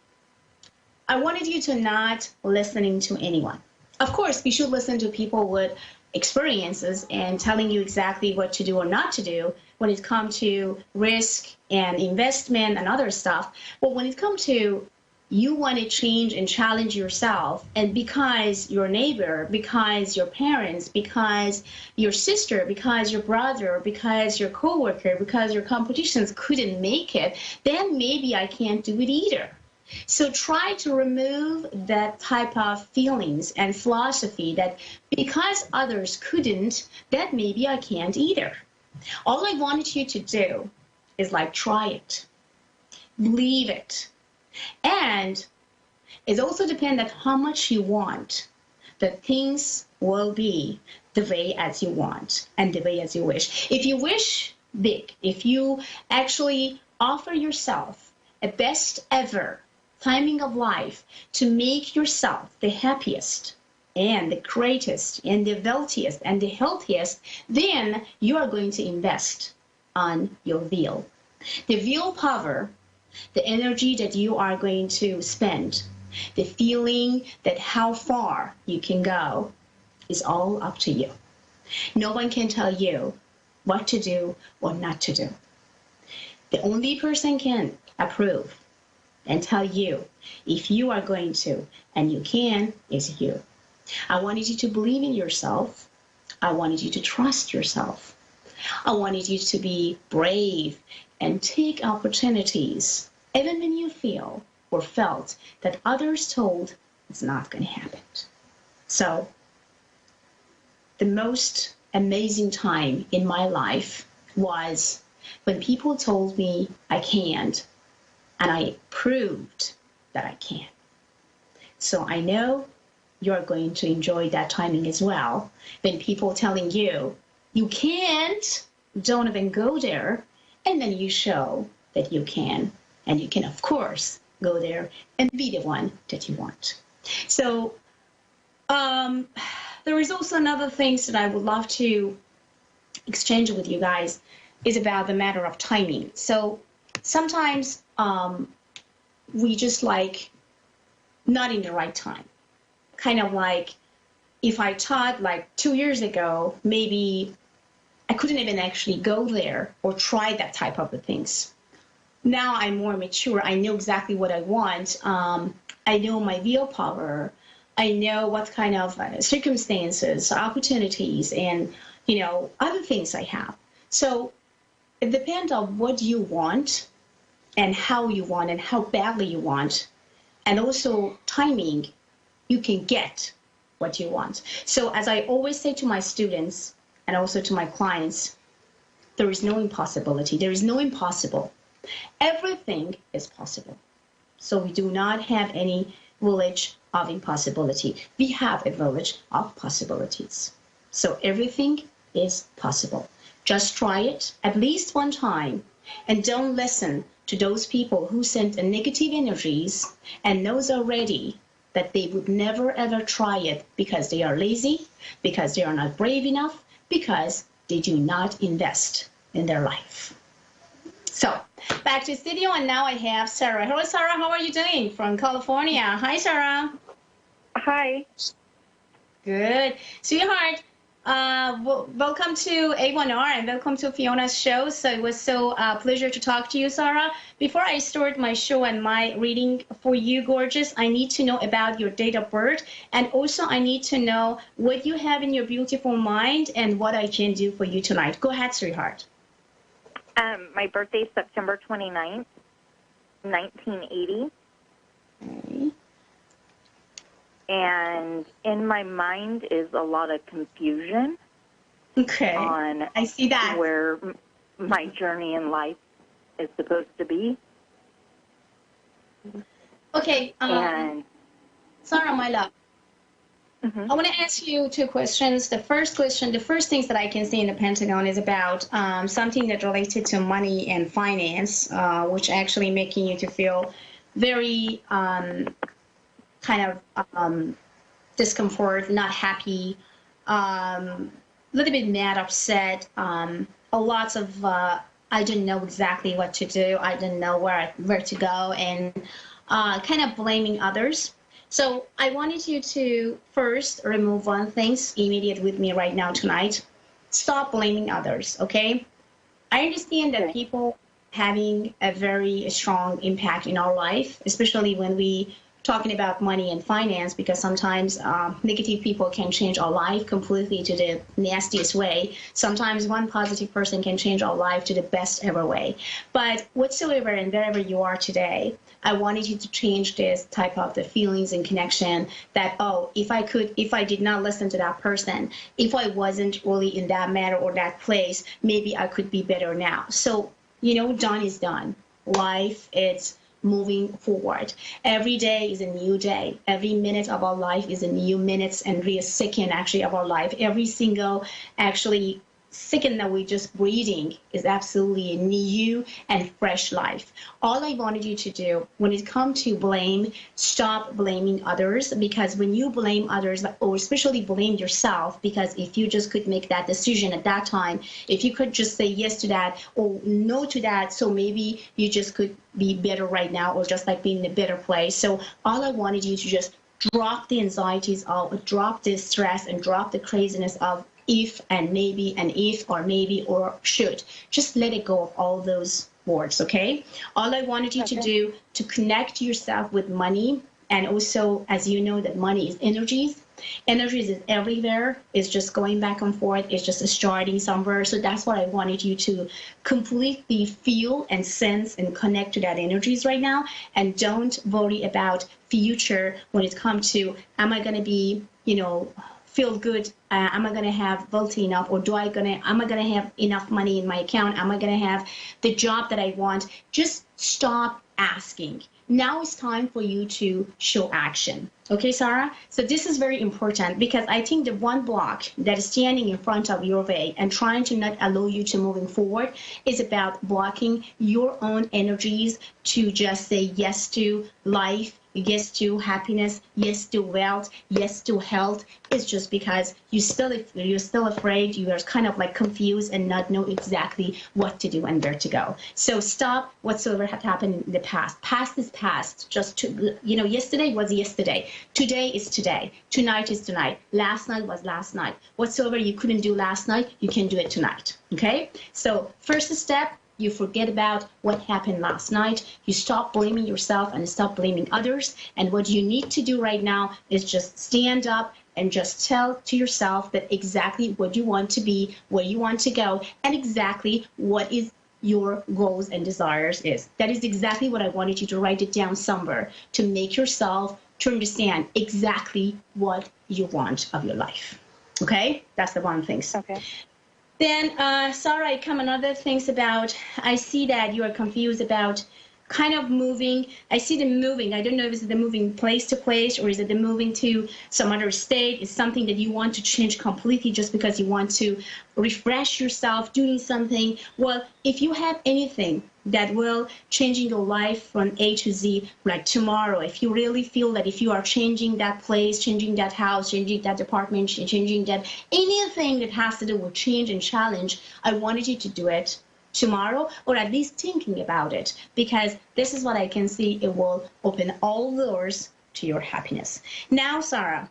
I wanted you to not listening to anyone. Of course, we should listen to people with experiences and telling you exactly what to do or not to do when it comes to risk and investment and other stuff. But when it comes to you want to change and challenge yourself, and because your neighbor, because your parents, because your sister, because your brother, because your coworker, because your competitions couldn't make it, then maybe I can't do it either. So try to remove that type of feelings and philosophy that because others couldn't, that maybe I can't either. All I wanted you to do is like try it, believe it. And it also depends on how much you want that things will be the way as you want and the way as you wish. If you wish big, if you actually offer yourself a best ever timing of life to make yourself the happiest and the greatest and the wealthiest and the healthiest, then you are going to invest on your will. The willpower, the energy that you are going to spend, the feeling that how far you can go is all up to you. No one can tell you what to do or not to do. The only person can approve and tell you if you are going to and you can is you. I wanted you to believe in yourself. I wanted you to trust yourself. I wanted you to be brave and take opportunities, even when you feel or felt that others told it's not going to happen. So, the most amazing time in my life was when people told me I can't, and I proved that I can. So I know you're going to enjoy that timing as well. When people telling you, you can't, don't even go there, and then you show that you can. And you can, of course, go there and be the one that you want. So there is also another things that I would love to exchange with you guys is about the matter of timing. So sometimes we just like not in the right time. Kind of like if I taught like 2 years ago, maybe I couldn't even actually go there or try that type of things. Now I'm more mature. I know exactly what I want. I know my willpower. I know what kind of circumstances, opportunities, and other things I have. So it depends on what you want and how you want and how badly you want, and also timing. You can get what you want. So as I always say to my students and also to my clients, there is no impossibility. There is no impossible. Everything is possible. So we do not have any village of impossibility. We have a village of possibilities. So everything is possible. Just try it at least one time, and don't listen to those people who send negative energies and knows already that they would never ever try it because they are lazy, because they are not brave enough, because they do not invest in their life. So back to studio, and now I have Sarah. Hello, Sarah. How are you doing? From California. Hi, Sarah. Hi. Good. Sweetheart, welcome to A1R and welcome to Fiona's show. So it was so pleasure to talk to you, Sarah. Before I start my show and my reading for you, gorgeous, I need to know about your date of birth. And also I need to know what you have in your beautiful mind and what I can do for you tonight. Go ahead, sweetheart. My birthday is September 29th, 1980. Okay. And in my mind is a lot of confusion on I see that. where my journey in life is supposed to be. Okay, And Sarah, my love, mhm. I want to ask you two questions. The first question, the first things that I can see in the Pentagon is about something that related to money and finance, which actually making you to feel very kind of discomfort, not happy, a little bit mad, upset, a lot of I didn't know exactly what to do, I didn't know where to go, and kind of blaming others. So I wanted you to first remove one thing immediate with me right now tonight. Stop blaming others, okay? I understand that people having a very strong impact in our life, especially when we talking about money and finance, because sometimes negative people can change our life completely to the nastiest way. Sometimes one positive person can change our life to the best ever way. But whatsoever and wherever you are today, I wanted you to change this type of the feelings and connection that, oh, if I did not listen to that person, if I wasn't really in that matter or that place, maybe I could be better now. So, done is done. Life, it's moving forward. Every day is a new day. Every minute of our life is a new minutes and real second actually of our life. Every single actually second that we're just breathing is absolutely a new and fresh life. All I wanted you to do when it comes to blame, stop blaming others, because when you blame others, or especially blame yourself, because if you just could make that decision at that time, if you could just say yes to that or no to that, so maybe you just could be better right now or just like being in a better place. So all I wanted you to just drop the anxieties of, drop the stress and drop the craziness of if and maybe and if or maybe or should. Just let it go of all those words, okay? All I wanted you to do to connect yourself with money, and also, as you know, that money is energies. Energies is everywhere. It's just going back and forth. It's just starting somewhere. So that's what I wanted you to completely feel and sense and connect to that energies right now. And don't worry about future when it comes to, am I going to be, feel good? Am I going to have wealthy enough, or am I going to have enough money in my account? Am I going to have the job that I want? Just stop asking. Now it's time for you to show action. Okay, Sarah? So this is very important, because I think the one block that is standing in front of your way and trying to not allow you to moving forward is about blocking your own energies to just say yes to life, yes to happiness, yes to wealth, yes to health. It's just because you're still afraid, you are kind of like confused and not know exactly what to do and where to go. So stop whatsoever had happened in the past. Past is past. Just to, yesterday was yesterday. Today is today. Tonight is tonight. Last night was last night. Whatsoever you couldn't do last night, you can do it tonight. Okay? So first step, you forget about what happened last night. You stop blaming yourself and stop blaming others. And what you need to do right now is just stand up and just tell to yourself that exactly what you want to be, where you want to go, and exactly what is your goals and desires is. That is exactly what I wanted you to write it down somewhere, to make yourself to understand exactly what you want of your life. Okay? That's the one thing. Okay. Then, Sarah, I come another things about, I see that you are confused about kind of moving. I see the moving. I don't know if it's the moving place to place, or is it the moving to some other state? Is something that you want to change completely just because you want to refresh yourself doing something? Well, if you have anything that will changing your life from A to Z, like tomorrow, if you really feel that if you are changing that place, changing that house, changing that department, changing that anything that has to do with change and challenge, I wanted you to do it tomorrow, or at least thinking about it, because this is what I can see. It will open all doors to your happiness. Now, Sarah,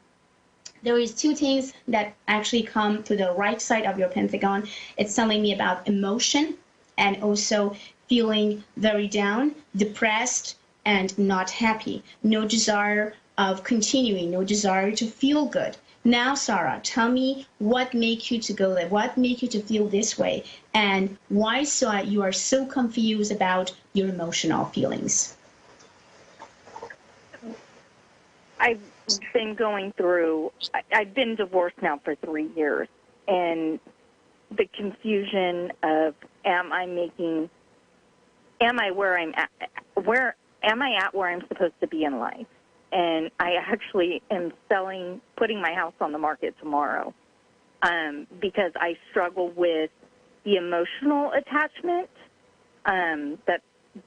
there is two things that actually come to the right side of your pentagon. It's telling me about emotion and also feeling very down, depressed, and not happy. No desire of continuing, no desire to feel good. Now, Sarah, tell me what makes you to go there, what makes you to feel this way, and why you are so confused about your emotional feelings. I've been going through, I've been divorced now for 3 years, and the confusion of am I where I'm at, where I'm supposed to be in life? And I actually am putting my house on the market tomorrow, because I struggle with the emotional attachment that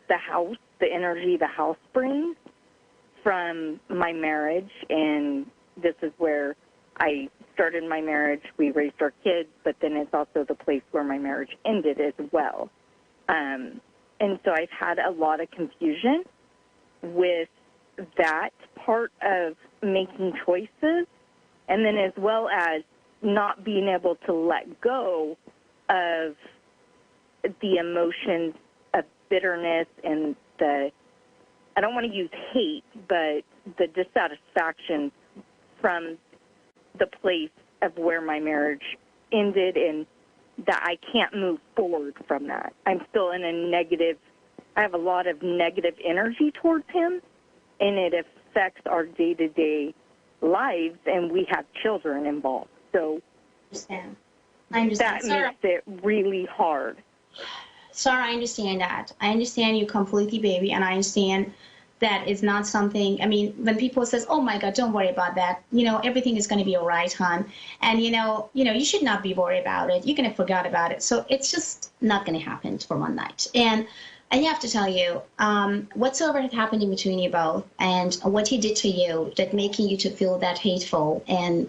the energy the house brings from my marriage. And this is where I started my marriage. We raised our kids, but then it's also the place where my marriage ended as well. And so I've had a lot of confusion with that part of making choices, and then as well as not being able to let go of the emotions of bitterness and I don't want to use hate, but the dissatisfaction from the place of where my marriage ended, and that I can't move forward from that. I'm still in I have a lot of negative energy towards him, and it affects our day-to-day lives, and we have children involved. So I understand. That makes it really hard. Sarah, I understand that. I understand you completely, baby, and I understand that it's not something, when people says, oh my God, don't worry about that. Everything is going to be all right, hon. And, you should not be worried about it. You're going to forget about it. So it's just not going to happen for one night. And I have to tell you, whatsoever had happened in between you both and what he did to you that making you to feel that hateful and,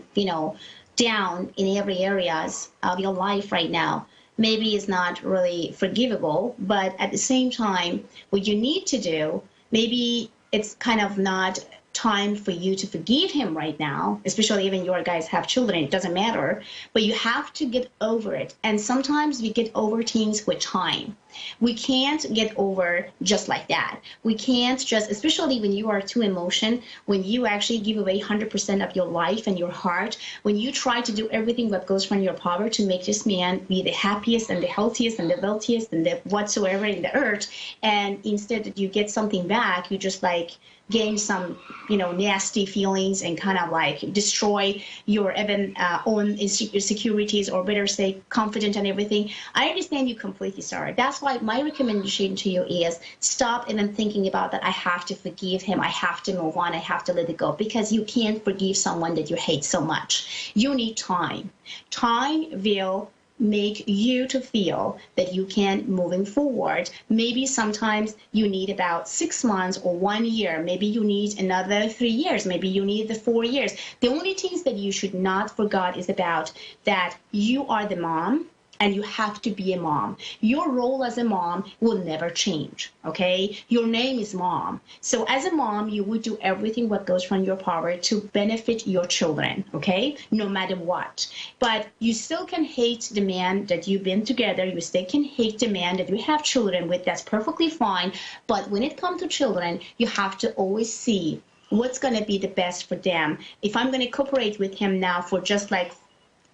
down in every areas of your life right now, maybe is not really forgivable, but at the same time, what you need to do, maybe it's kind of not time for you to forgive him right now, especially even your guys have children, it doesn't matter, but you have to get over it. And sometimes we get over things with time. We can't get over just like that. We can't just, especially when you are too emotional, when you actually give away 100% of your life and your heart, when you try to do everything that goes from your power to make this man be the happiest and the healthiest and the wealthiest and the whatsoever in the earth, and instead that you get something back, you just like gain some, nasty feelings and kind of like destroy your even own insecurities, or better say confidence and everything. I understand you completely, Sarah. That's why my recommendation to you is stop even thinking about that. I have to forgive him. I have to move on. I have to let it go, because you can't forgive someone that you hate so much. You need time. Time will make you to feel that you can moving forward. Maybe sometimes you need about 6 months or 1 year. Maybe you need another 3 years. Maybe you need the 4 years. The only things that you should not forget is about that you are the mom, and you have to be a mom. Your role as a mom will never change, okay? Your name is mom. So as a mom, you would do everything what goes from your power to benefit your children, okay? No matter what. But you still can hate the man that you've been together. You still can hate the man that you have children with. That's perfectly fine. But when it comes to children, you have to always see what's gonna be the best for them. If I'm gonna cooperate with him now for just like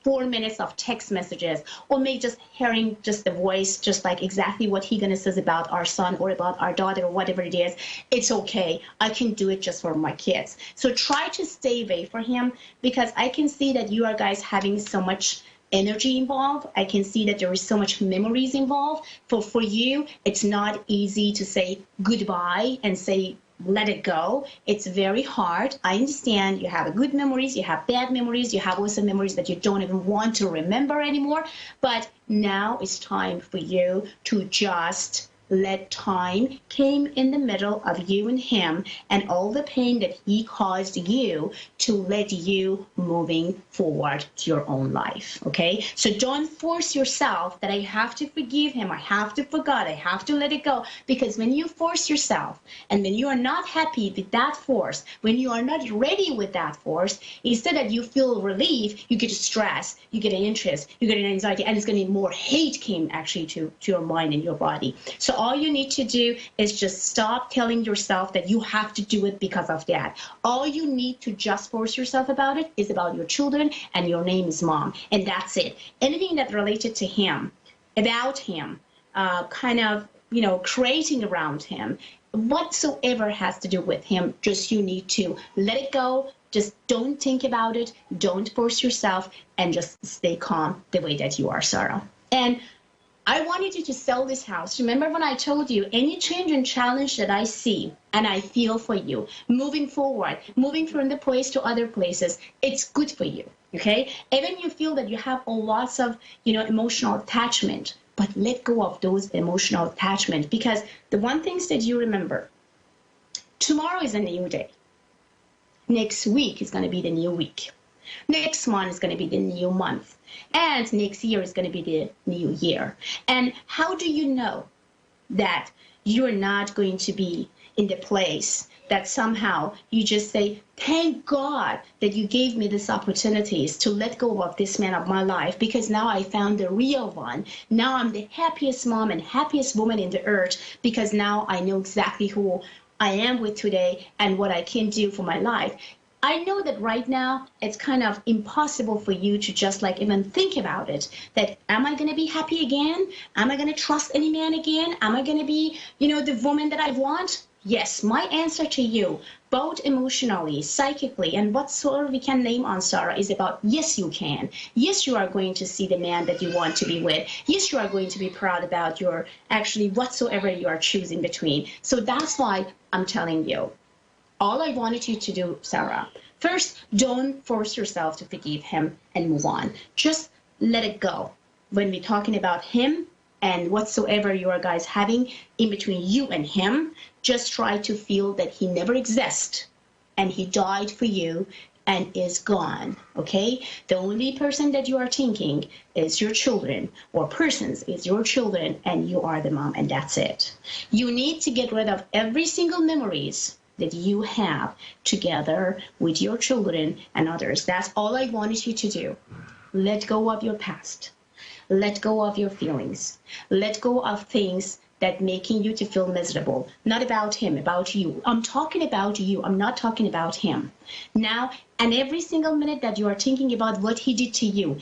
4 minutes of text messages, or maybe just hearing just the voice, just like exactly what he gonna says about our son or about our daughter or whatever it is, it's okay. I can do it just for my kids. So try to stay away from him, because I can see that you are guys having so much energy involved. I can see that there is so much memories involved. For you, it's not easy to say goodbye and say let it go. It's very hard. I understand you have good memories, you have bad memories, you have also memories that you don't even want to remember anymore. But now it's time for you to just let time came in the middle of you and him, and all the pain that he caused you, to let you moving forward to your own life, okay? So don't force yourself that I have to forgive him, I have to forget, I have to let it go, because when you force yourself, and when you are not happy with that force, when you are not ready with that force, instead that you feel relief, you get stress, you get an interest, you get an anxiety, and it's going to be more hate came actually to your mind and your body. So all you need to do is just stop telling yourself that you have to do it because of that. All you need to just force yourself about it is about your children, and your name is mom, and that's it. Anything that related to him, about him, creating around him, whatsoever has to do with him, just you need to let it go. Just don't think about it. Don't force yourself, and just stay calm the way that you are, Sarah. And I wanted you to sell this house. Remember when I told you, any change and challenge that I see and I feel for you, moving forward, moving from the place to other places, it's good for you, okay? Even you feel that you have a lots of, emotional attachment, but let go of those emotional attachment, because the one things that you remember, tomorrow is a new day. Next week is going to be the new week. Next month is going to be the new month. And next year is going to be the new year. And how do you know that you're not going to be in the place that somehow you just say, thank God that you gave me these opportunities to let go of this man of my life, because now I found the real one. Now I'm the happiest mom and happiest woman in the earth, because now I know exactly who I am with today and what I can do for my life. I know that right now it's kind of impossible for you to just like even think about it, that am I going to be happy again? Am I going to trust any man again? Am I going to be, the woman that I want? Yes, my answer to you, both emotionally, psychically, and whatsoever we can name on, Sarah, is about yes, you can. Yes, you are going to see the man that you want to be with. Yes, you are going to be proud about your actually whatsoever you are choosing between. So that's why I'm telling you. All I wanted you to do, Sarah, first, don't force yourself to forgive him and move on. Just let it go. When we're talking about him and whatsoever you are guys having in between you and him, just try to feel that he never exists and he died for you and is gone, okay? The only person that you are thinking is your children, or persons is your children, and you are the mom, and that's it. You need to get rid of every single memories that you have together with your children and others. That's all I wanted you to do. Let go of your past. Let go of your feelings. Let go of things that making you to feel miserable. Not about him, about you. I'm talking about you. I'm not talking about him. Now, and every single minute that you are thinking about what he did to you,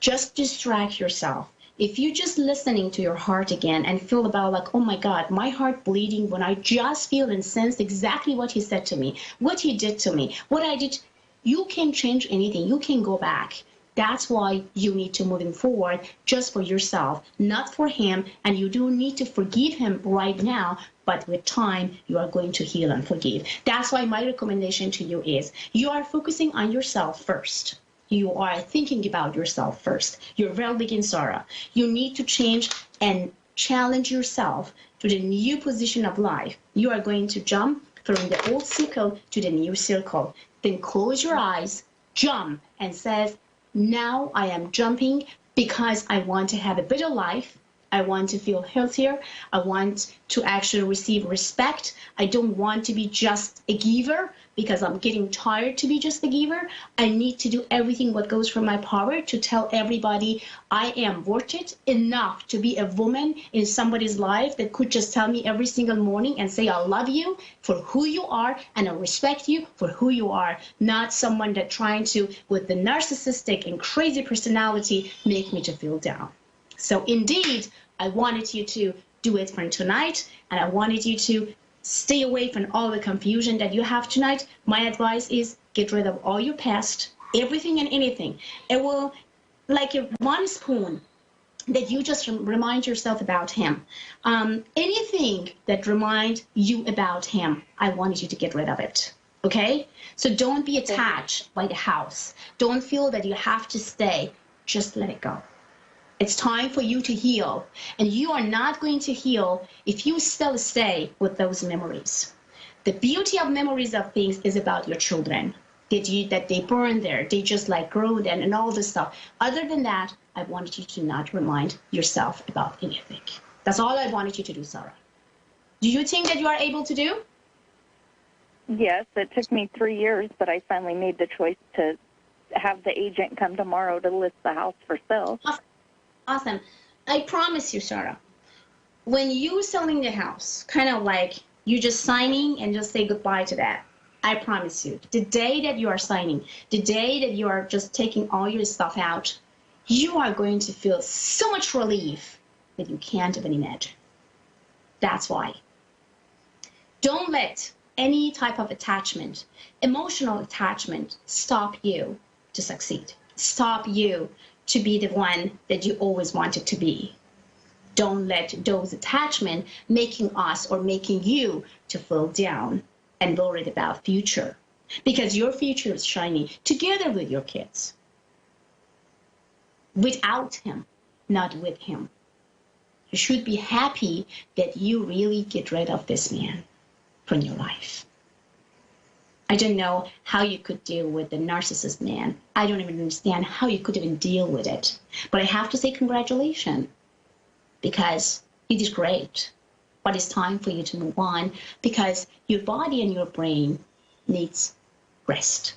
just distract yourself. If you're just listening to your heart again and feel about like, oh my God, my heart bleeding when I just feel and sense exactly what he said to me, what he did to me, what I did, you can change anything. You can go back. That's why you need to moving forward just for yourself, not for him. And you do need to forgive him right now, but with time, you are going to heal and forgive. That's why my recommendation to you is you are focusing on yourself first. You are thinking about yourself first. You're well begin, Sarah. You need to change and challenge yourself to the new position of life. You are going to jump from the old circle to the new circle. Then close your eyes, jump, and says, now I am jumping because I want to have a better life. I want to feel healthier. I want to actually receive respect. I don't want to be just a giver because I'm getting tired to be just a giver. I need to do everything what goes from my power to tell everybody I am worth it enough to be a woman in somebody's life that could just tell me every single morning and say, I love you for who you are and I respect you for who you are, not someone that trying to, with the narcissistic and crazy personality, make me to feel down. So indeed, I wanted you to do it for tonight, and I wanted you to stay away from all the confusion that you have tonight. My advice is get rid of all your past, everything and anything. It will, like a one spoon that you just remind yourself about him. Anything that reminds you about him, I wanted you to get rid of it. Okay? So don't be attached by the house. Don't feel that you have to stay. Just let it go. It's time for you to heal. And you are not going to heal if you still stay with those memories. The beauty of memories of things is about your children. That they burn there, they just like grow then and all this stuff. Other than that, I wanted you to not remind yourself about anything. That's all I wanted you to do, Sarah. Do you think that you are able to do? Yes, it took me 3 years, but I finally made the choice to have the agent come tomorrow to list the house for sale. Awesome. I promise you, Sarah, when you selling the house, kind of like you just signing and just say goodbye to that, I promise you, the day that you are signing, the day that you are just taking all your stuff out, you are going to feel so much relief that you can't even imagine. That's why. Don't let any type of attachment, emotional attachment, stop you to succeed. Stop you to be the one that you always wanted to be. Don't let those attachments making us or making you to feel down and worried about future, because your future is shining together with your kids. Without him, not with him. You should be happy that you really get rid of this man from your life. I don't know how you could deal with the narcissist man. I don't even understand how you could even deal with it. But I have to say congratulations, because you did great. But it's time for you to move on, because your body and your brain needs rest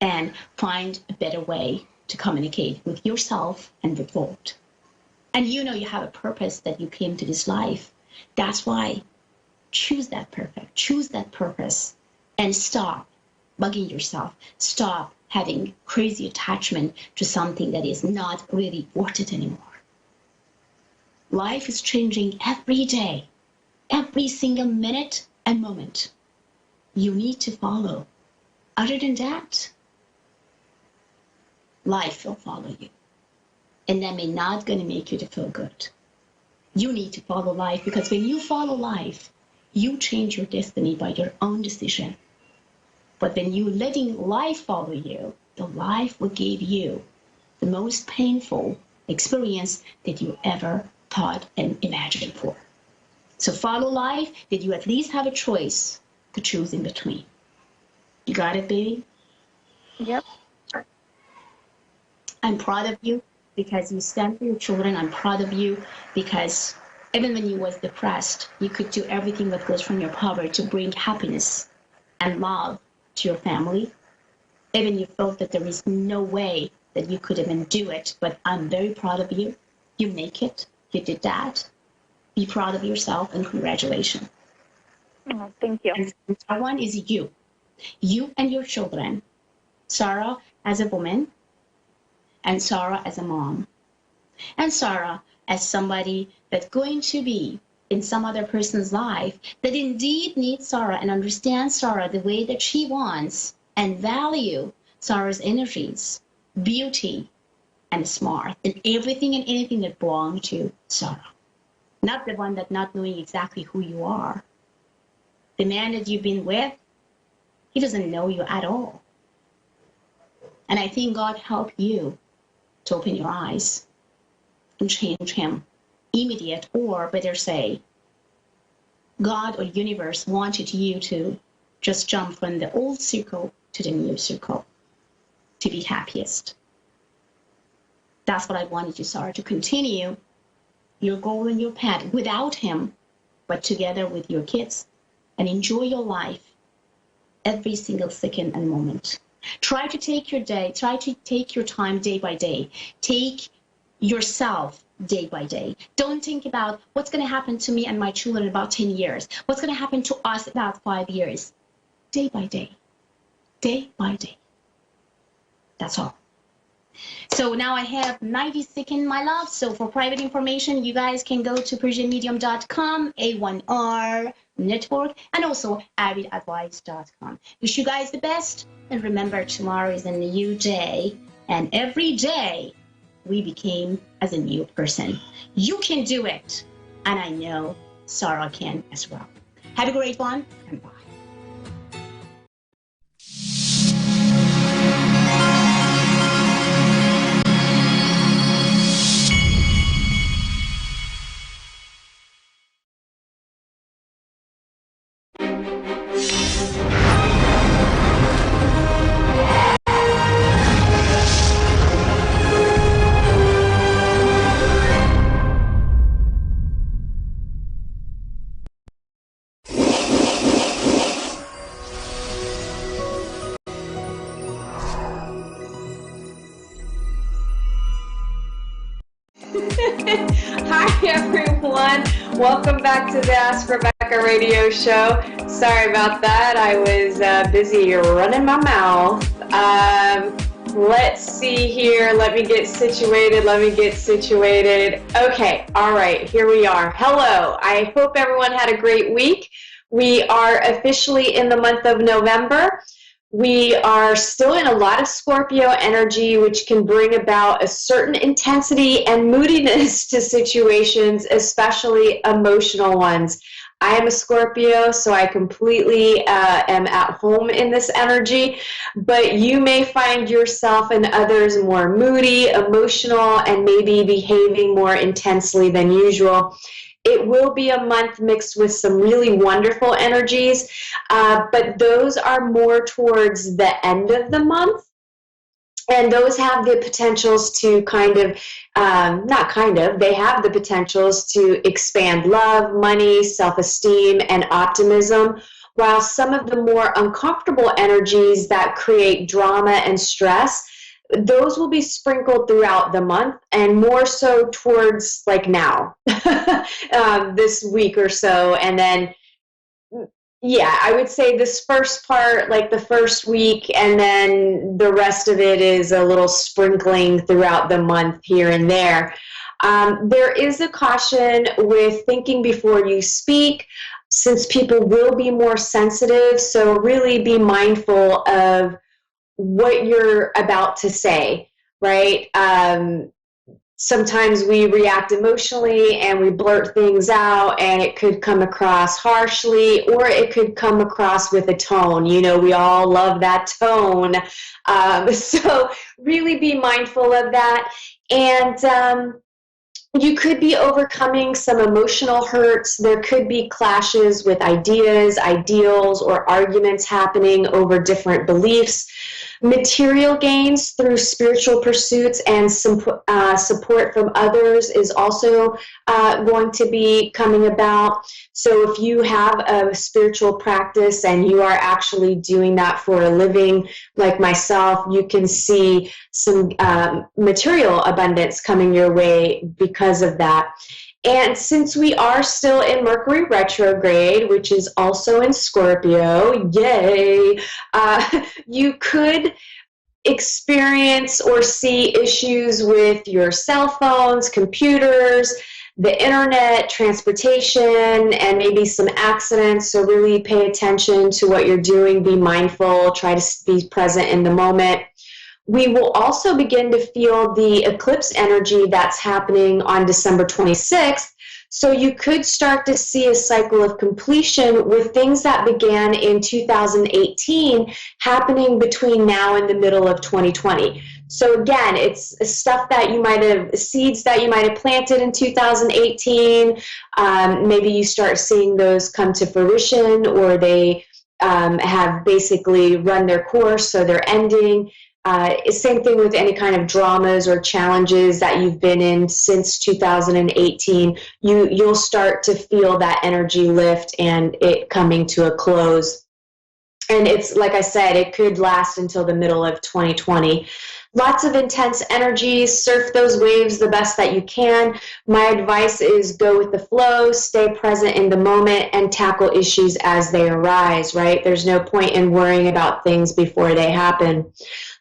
and find a better way to communicate with yourself and with God. And you know you have a purpose that you came to this life. That's why choose that purpose. And stop bugging yourself. Stop having crazy attachment to something that is not really worth it anymore. Life is changing every day, every single minute and moment. You need to follow. Other than that, life will follow you. And that may not going to make you to feel good. You need to follow life, because when you follow life, you change your destiny by your own decision. But when you letting life follow you, the life will give you the most painful experience that you ever thought and imagined for. So follow life, that you at least have a choice to choose in between. You got it, baby? Yep. I'm proud of you because you stand for your children. I'm proud of you because even when you was depressed, you could do everything that goes from your power to bring happiness and love to your family. Even you felt that there is no way that you could even do it, but I'm very proud of you. You make it. You did that. Be proud of yourself and congratulations. Oh, thank you. And that one is you. You and your children. Sarah as a woman, and Sarah as a mom. And Sarah as somebody that's going to be in some other person's life that indeed needs Sarah and understands Sarah the way that she wants and value Sarah's energies, beauty, and smart, and everything and anything that belong to Sarah. Not the one that not knowing exactly who you are. The man that you've been with, he doesn't know you at all. And I think God helped you to open your eyes and change him immediate, or better say, God or universe wanted you to just jump from the old circle to the new circle to be happiest. That's what I wanted you, Sarah, to continue your goal and your path without him, but together with your kids, and enjoy your life every single second and moment. Try to take your day, try to take your time day by day. Take yourself day by day. Don't think about what's going to happen to me and my children in about 10 years. What's going to happen to us about 5 years. Day by day. Day by day. That's all. So now I have 90 seconds, my love. So for private information, you guys can go to PersianMedium.com, A1R Network, and also AvidAdvice.com. Wish you guys the best. And remember, tomorrow is a new day. And every day, we became as a new person. You can do it. And I know Sarah can as well. Have a great one, and bye. Hi everyone, welcome back to the Ask Rebecca radio show. Sorry about that, I was busy running my mouth. Let's see here, let me get situated. Okay, all right, here we are. Hello, I hope everyone had a great week. We are officially in the month of November. We are still in a lot of Scorpio energy, which can bring about a certain intensity and moodiness to situations, especially emotional ones. I am a Scorpio, so I completely am at home in this energy, but you may find yourself and others more moody, emotional, and maybe behaving more intensely than usual. It will be a month mixed with some really wonderful energies, but those are more towards the end of the month. And those have the potentials to they have the potentials to expand love, money, self-esteem, and optimism, while some of the more uncomfortable energies that create drama and stress, those will be sprinkled throughout the month, and more so towards like now, this week or so. And then, yeah, I would say this first part, like the first week, and then the rest of it is a little sprinkling throughout the month here and there. There is a caution with thinking before you speak, since people will be more sensitive, so really be mindful of what you're about to say, right? Sometimes we react emotionally and we blurt things out, and it could come across harshly, or it could come across with a tone. You know, we all love that tone. So really be mindful of that. And you could be overcoming some emotional hurts. There could be clashes with ideas, ideals, or arguments happening over different beliefs. Material gains through spiritual pursuits and some support from others is also going to be coming about. So if you have a spiritual practice and you are actually doing that for a living, like myself, you can see some material abundance coming your way because of that. And since we are still in Mercury retrograde, which is also in Scorpio, yay, you could experience or see issues with your cell phones, computers, the internet, transportation, and maybe some accidents. So really pay attention to what you're doing. Be mindful. Try to be present in the moment. We will also begin to feel the eclipse energy that's happening on December 26th. So you could start to see a cycle of completion with things that began in 2018 happening between now and the middle of 2020. So again, it's stuff that you might have, seeds that you might have planted in 2018. Maybe you start seeing those come to fruition, or they have basically run their course, so they're ending. Same thing with any kind of dramas or challenges that you've been in since 2018. You'll start to feel that energy lift and it coming to a close. And it's, like I said, it could last until the middle of 2020. Lots of intense energies. Surf those waves the best that you can. My advice is go with the flow, stay present in the moment, and tackle issues as they arise, right? There's no point in worrying about things before they happen.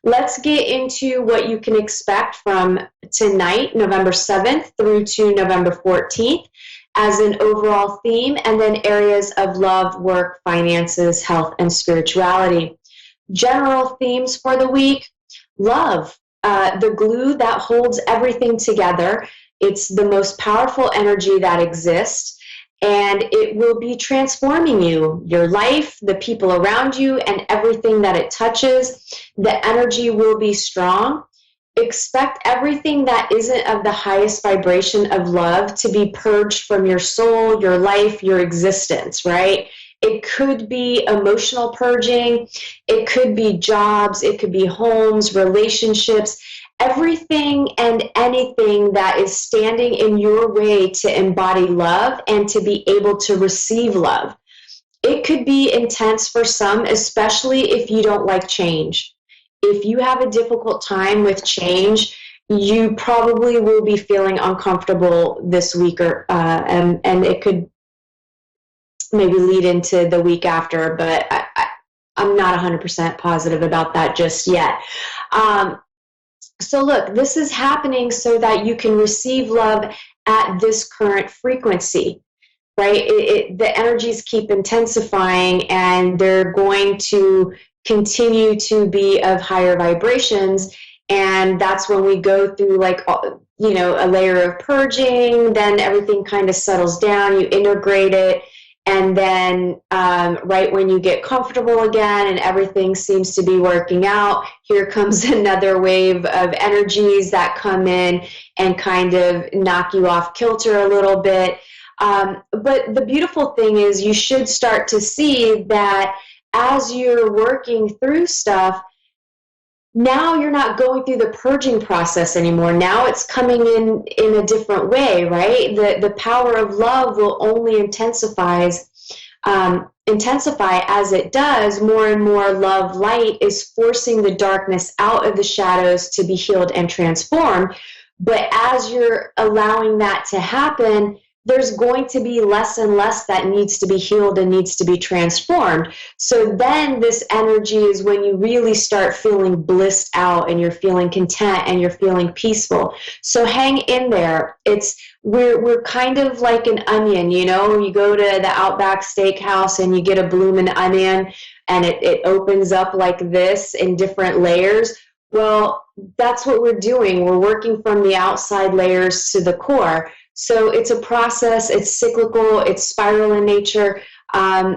Let's get into what you can expect from tonight, November 7th, through to November 14th as an overall theme, and then areas of love, work, finances, health, and spirituality. General themes for the week: love, the glue that holds everything together. It's the most powerful energy that exists, and it will be transforming you, your life, the people around you, and everything that it touches. The energy will be strong. Expect everything that isn't of the highest vibration of love to be purged from your soul, your life, your existence, right? It could be emotional purging. It could be jobs. It could be homes, relationships, everything and anything that is standing in your way to embody love and to be able to receive love. It could be intense for some, especially if you don't like change. If you have a difficult time with change, you probably will be feeling uncomfortable this week, and it could maybe lead into the week after, but I'm not 100% positive about that just yet. So look, this is happening so that you can receive love at this current frequency, right? The energies keep intensifying, and they're going to continue to be of higher vibrations. And that's when we go through, like, you know, a layer of purging, then everything kind of settles down, you integrate it. And then right when you get comfortable again and everything seems to be working out, here comes another wave of energies that come in and kind of knock you off kilter a little bit. But the beautiful thing is you should start to see that as you're working through stuff, now you're not going through the purging process anymore. Now it's coming in a different way, right? The power of love will only intensify as it does. More and more love light is forcing the darkness out of the shadows to be healed and transformed. But as you're allowing that to happen, there's going to be less and less that needs to be healed and needs to be transformed. So then this energy is when you really start feeling blissed out and you're feeling content and you're feeling peaceful. So hang in there. We're kind of like an onion, you know, you go to the Outback Steakhouse and you get a bloomin' onion and it opens up like this in different layers. Well, that's what we're doing. We're working from the outside layers to the core. So it's a process, it's cyclical, it's spiral in nature.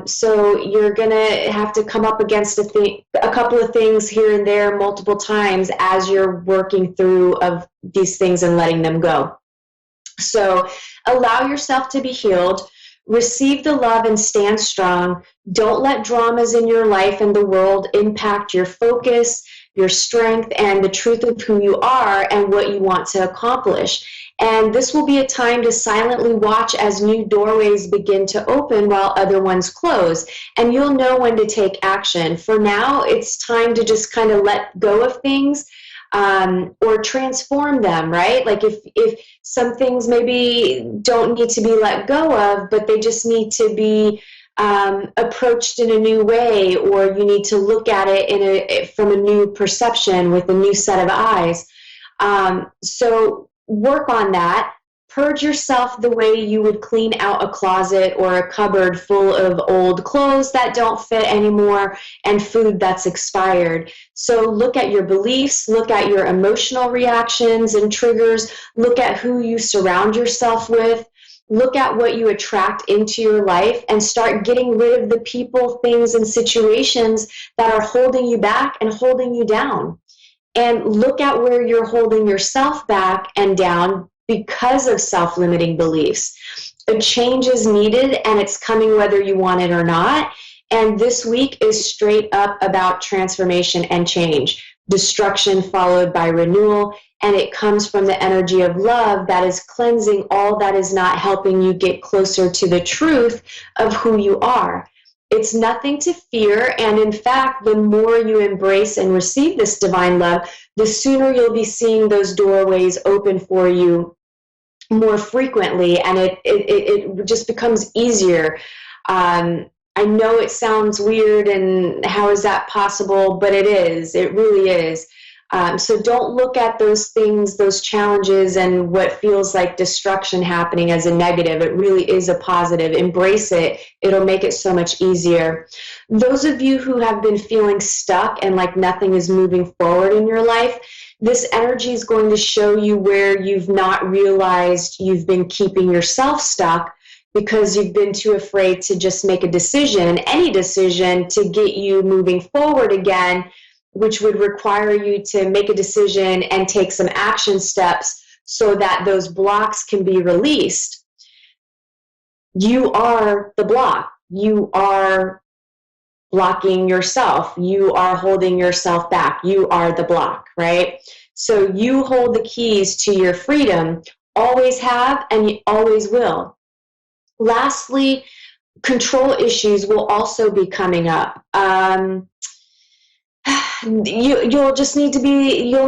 So you're going to have to come up against a couple of things here and there multiple times as you're working through of these things and letting them go. So allow yourself to be healed. Receive the love and stand strong. Don't let dramas in your life and the world impact your focus. your strength, and the truth of who you are and what you want to accomplish. And this will be a time to silently watch as new doorways begin to open while other ones close. And you'll know when to take action. For now, it's time to just kind of let go of things, or transform them, right? Like if some things maybe don't need to be let go of, but they just need to be approached in a new way, or you need to look at it from a new perception with a new set of eyes. So work on that. Purge yourself the way you would clean out a closet or a cupboard full of old clothes that don't fit anymore and food that's expired. So look at your beliefs, look at your emotional reactions and triggers, look at who you surround yourself with, look at what you attract into your life, and start getting rid of the people, things, and situations that are holding you back and holding you down. And look at where you're holding yourself back and down because of self-limiting beliefs. A change is needed, and it's coming whether you want it or not. And this week is straight up about transformation and change. Destruction followed by renewal, and it comes from the energy of love that is cleansing all that is not helping you get closer to the truth of who you are. It's nothing to fear, and in fact, the more you embrace and receive this divine love, the sooner you'll be seeing those doorways open for you more frequently, and it just becomes easier. I know it sounds weird, and how is that possible? But it is. It really is. So don't look at those things, those challenges, and what feels like destruction happening as a negative. It really is a positive. Embrace it. It'll make it so much easier. Those of you who have been feeling stuck and like nothing is moving forward in your life, this energy is going to show you where you've not realized you've been keeping yourself stuck because you've been too afraid to just make a decision, any decision, to get you moving forward again, which would require you to make a decision and take some action steps so that those blocks can be released. You are the block. You are blocking yourself. You are holding yourself back. You are the block, right? So you hold the keys to your freedom, always have, and you always will. Lastly, control issues will also be coming up. You'll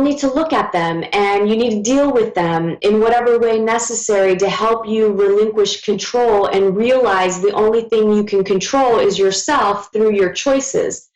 need to look at them, and you need to deal with them in whatever way necessary to help you relinquish control and realize the only thing you can control is yourself through your choices.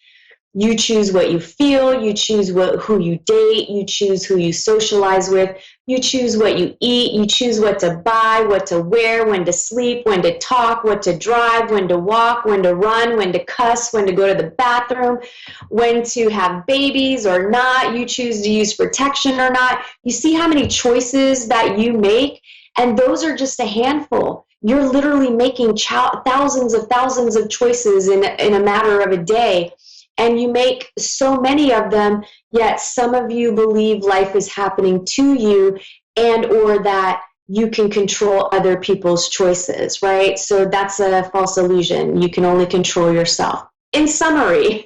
You choose what you feel, you choose who you date, you choose who you socialize with, you choose what you eat, you choose what to buy, what to wear, when to sleep, when to talk, what to drive, when to walk, when to run, when to cuss, when to go to the bathroom, when to have babies or not. You choose to use protection or not. You see how many choices that you make? And those are just a handful. You're literally making thousands of choices in a matter of a day. And you make so many of them, yet some of you believe life is happening to you, and or that you can control other people's choices, right? So that's a false illusion. You can only control yourself. In summary,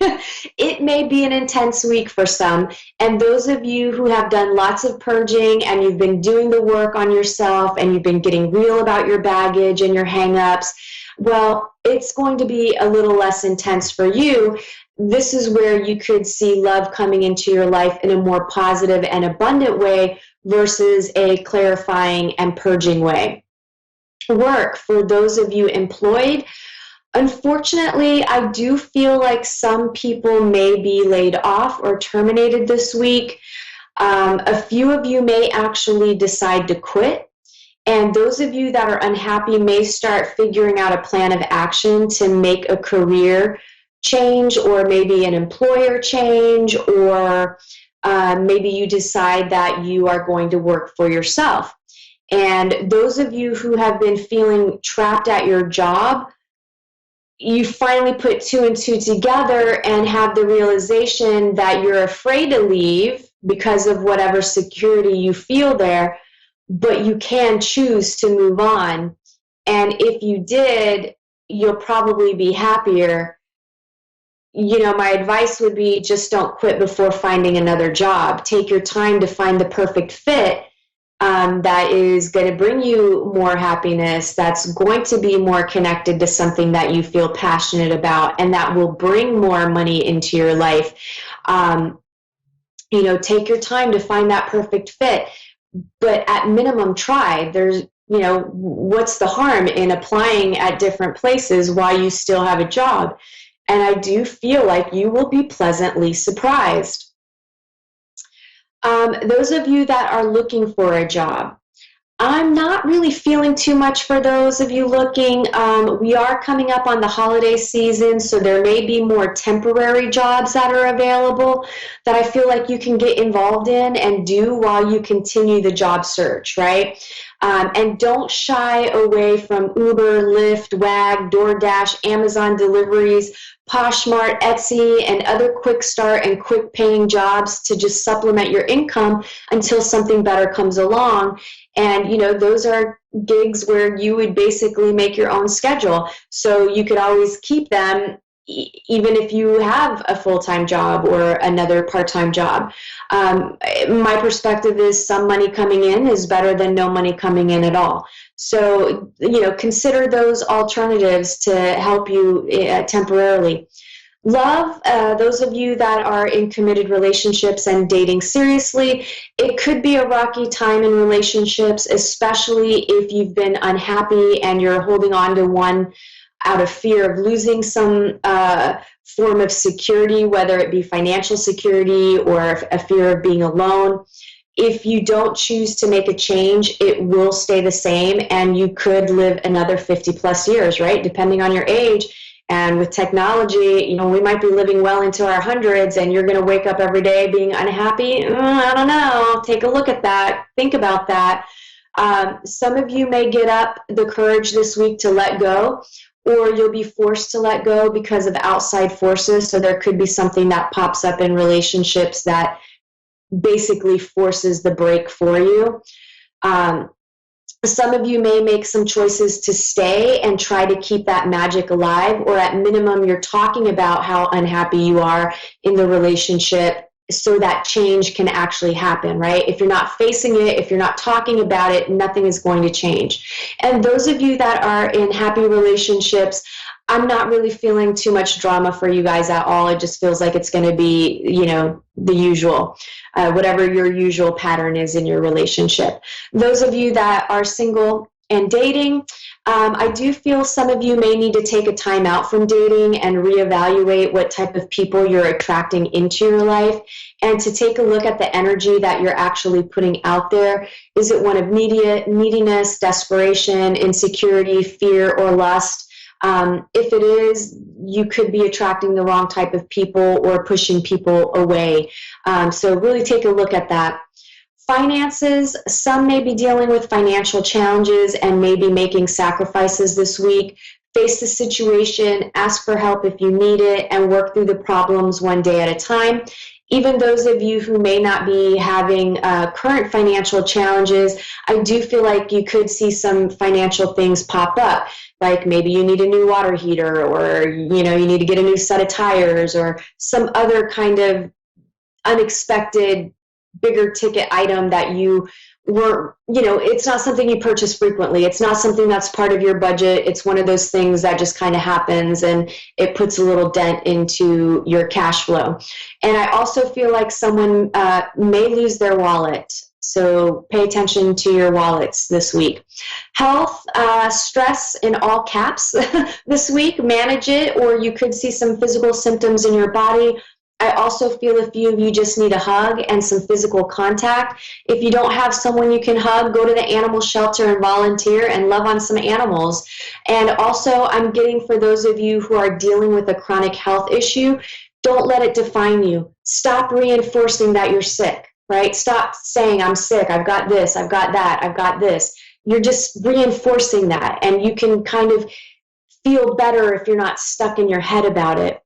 it may be an intense week for some, and those of you who have done lots of purging and you've been doing the work on yourself and you've been getting real about your baggage and your hang-ups, well, it's going to be a little less intense for you. This is where you could see love coming into your life in a more positive and abundant way versus a clarifying and purging way. Work, for those of you employed, unfortunately, I do feel like some people may be laid off or terminated this week. A few of you may actually decide to quit. And those of you that are unhappy may start figuring out a plan of action to make a career change, or maybe an employer change, or maybe you decide that you are going to work for yourself. And those of you who have been feeling trapped at your job, you finally put two and two together and have the realization that you're afraid to leave because of whatever security you feel there, but you can choose to move on. And if you did, you'll probably be happier. my advice would be just don't quit before finding another job. Take your time to find the perfect fit that is going to bring you more happiness, that's going to be more connected to something that you feel passionate about, and that will bring more money into your life. Take your time to find that perfect fit, but at minimum try. There's, what's the harm in applying at different places while you still have a job? And I do feel like you will be pleasantly surprised. Those of you that are looking for a job, I'm not really feeling too much for those of you looking. We are coming up on the holiday season, so there may be more temporary jobs that are available that I feel like you can get involved in and do while you continue the job search, right? And don't shy away from Uber, Lyft, Wag, DoorDash, Amazon deliveries, Poshmark, Etsy, and other quick start and quick paying jobs to just supplement your income until something better comes along. And, those are gigs where you would basically make your own schedule. So you could always keep them even if you have a full-time job or another part-time job. My perspective is some money coming in is better than no money coming in at all. So, consider those alternatives to help you temporarily. Love, those of you that are in committed relationships and dating seriously, it could be a rocky time in relationships, especially if you've been unhappy and you're holding on to one out of fear of losing some form of security, whether it be financial security or a fear of being alone. If you don't choose to make a change, it will stay the same, and you could live another 50 plus years, right? Depending on your age. And with technology, we might be living well into our hundreds, and you're going to wake up every day being unhappy. I don't know. Take a look at that. Think about that. Some of you may get up the courage this week to let go, or you'll be forced to let go because of outside forces. So there could be something that pops up in relationships that basically forces the break for you. Some of you may make some choices to stay and try to keep that magic alive, or at minimum, you're talking about how unhappy you are in the relationship so that change can actually happen, right? If you're not facing it, if you're not talking about it, nothing is going to change. And those of you that are in happy relationships, I'm not really feeling too much drama for you guys at all. It just feels like it's going to be, the usual, whatever your usual pattern is in your relationship. Those of you that are single and dating, I do feel some of you may need to take a time out from dating and reevaluate what type of people you're attracting into your life, and to take a look at the energy that you're actually putting out there. Is it one of neediness, desperation, insecurity, fear, or lust? If it is, you could be attracting the wrong type of people or pushing people away. So really take a look at that. Finances, some may be dealing with financial challenges and may be making sacrifices this week. Face the situation, ask for help if you need it, and work through the problems one day at a time. Even those of you who may not be having current financial challenges, I do feel like you could see some financial things pop up. Like maybe you need a new water heater, or you need to get a new set of tires, or some other kind of unexpected bigger ticket item that you were, it's not something you purchase frequently. It's not something that's part of your budget. It's one of those things that just kind of happens, and it puts a little dent into your cash flow. And I also feel like someone may lose their wallet. So pay attention to your wallets this week. Health, stress in all caps this week, manage it, or you could see some physical symptoms in your body. I also feel a few of you just need a hug and some physical contact. If you don't have someone you can hug, go to the animal shelter and volunteer and love on some animals. And also, I'm getting for those of you who are dealing with a chronic health issue, don't let it define you. Stop reinforcing that you're sick, right? Stop saying, I'm sick, I've got this, I've got that, I've got this. You're just reinforcing that, and you can kind of feel better if you're not stuck in your head about it.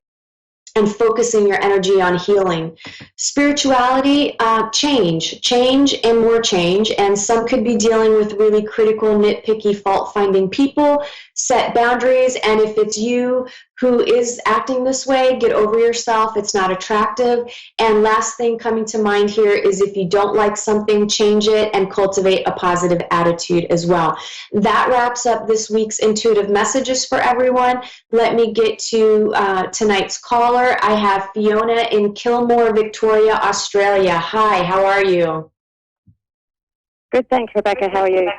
And focusing your energy on healing. Spirituality, change and more change. And some could be dealing with really critical, nitpicky, fault-finding people. Set boundaries. And if it's you who is acting this way. Get over yourself. It's not attractive. And last thing coming to mind here is if you don't like something, change it and cultivate a positive attitude as well. That wraps up this week's intuitive messages for everyone. Let me get to tonight's caller. I have Fiona in Kilmore, Victoria, Australia. Hi, how are you? Good, thanks, Rebecca. How are you?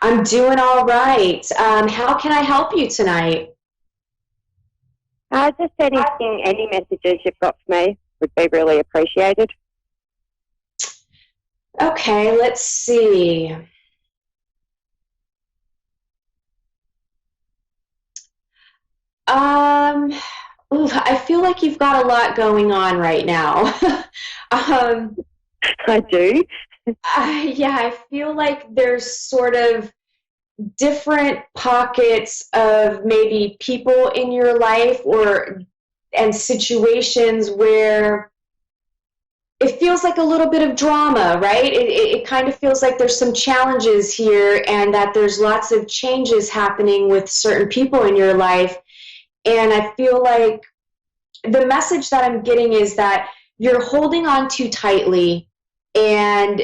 I'm doing all right. How can I help you tonight? Just anything, any messages you've got for me would be really appreciated. Okay, let's see. I feel like you've got a lot going on right now. I do. Yeah, I feel like there's sort of different pockets of maybe people in your life and situations where it feels like a little bit of drama, right? It kind of feels like there's some challenges here and that there's lots of changes happening with certain people in your life. And I feel like the message that I'm getting is that you're holding on too tightly, and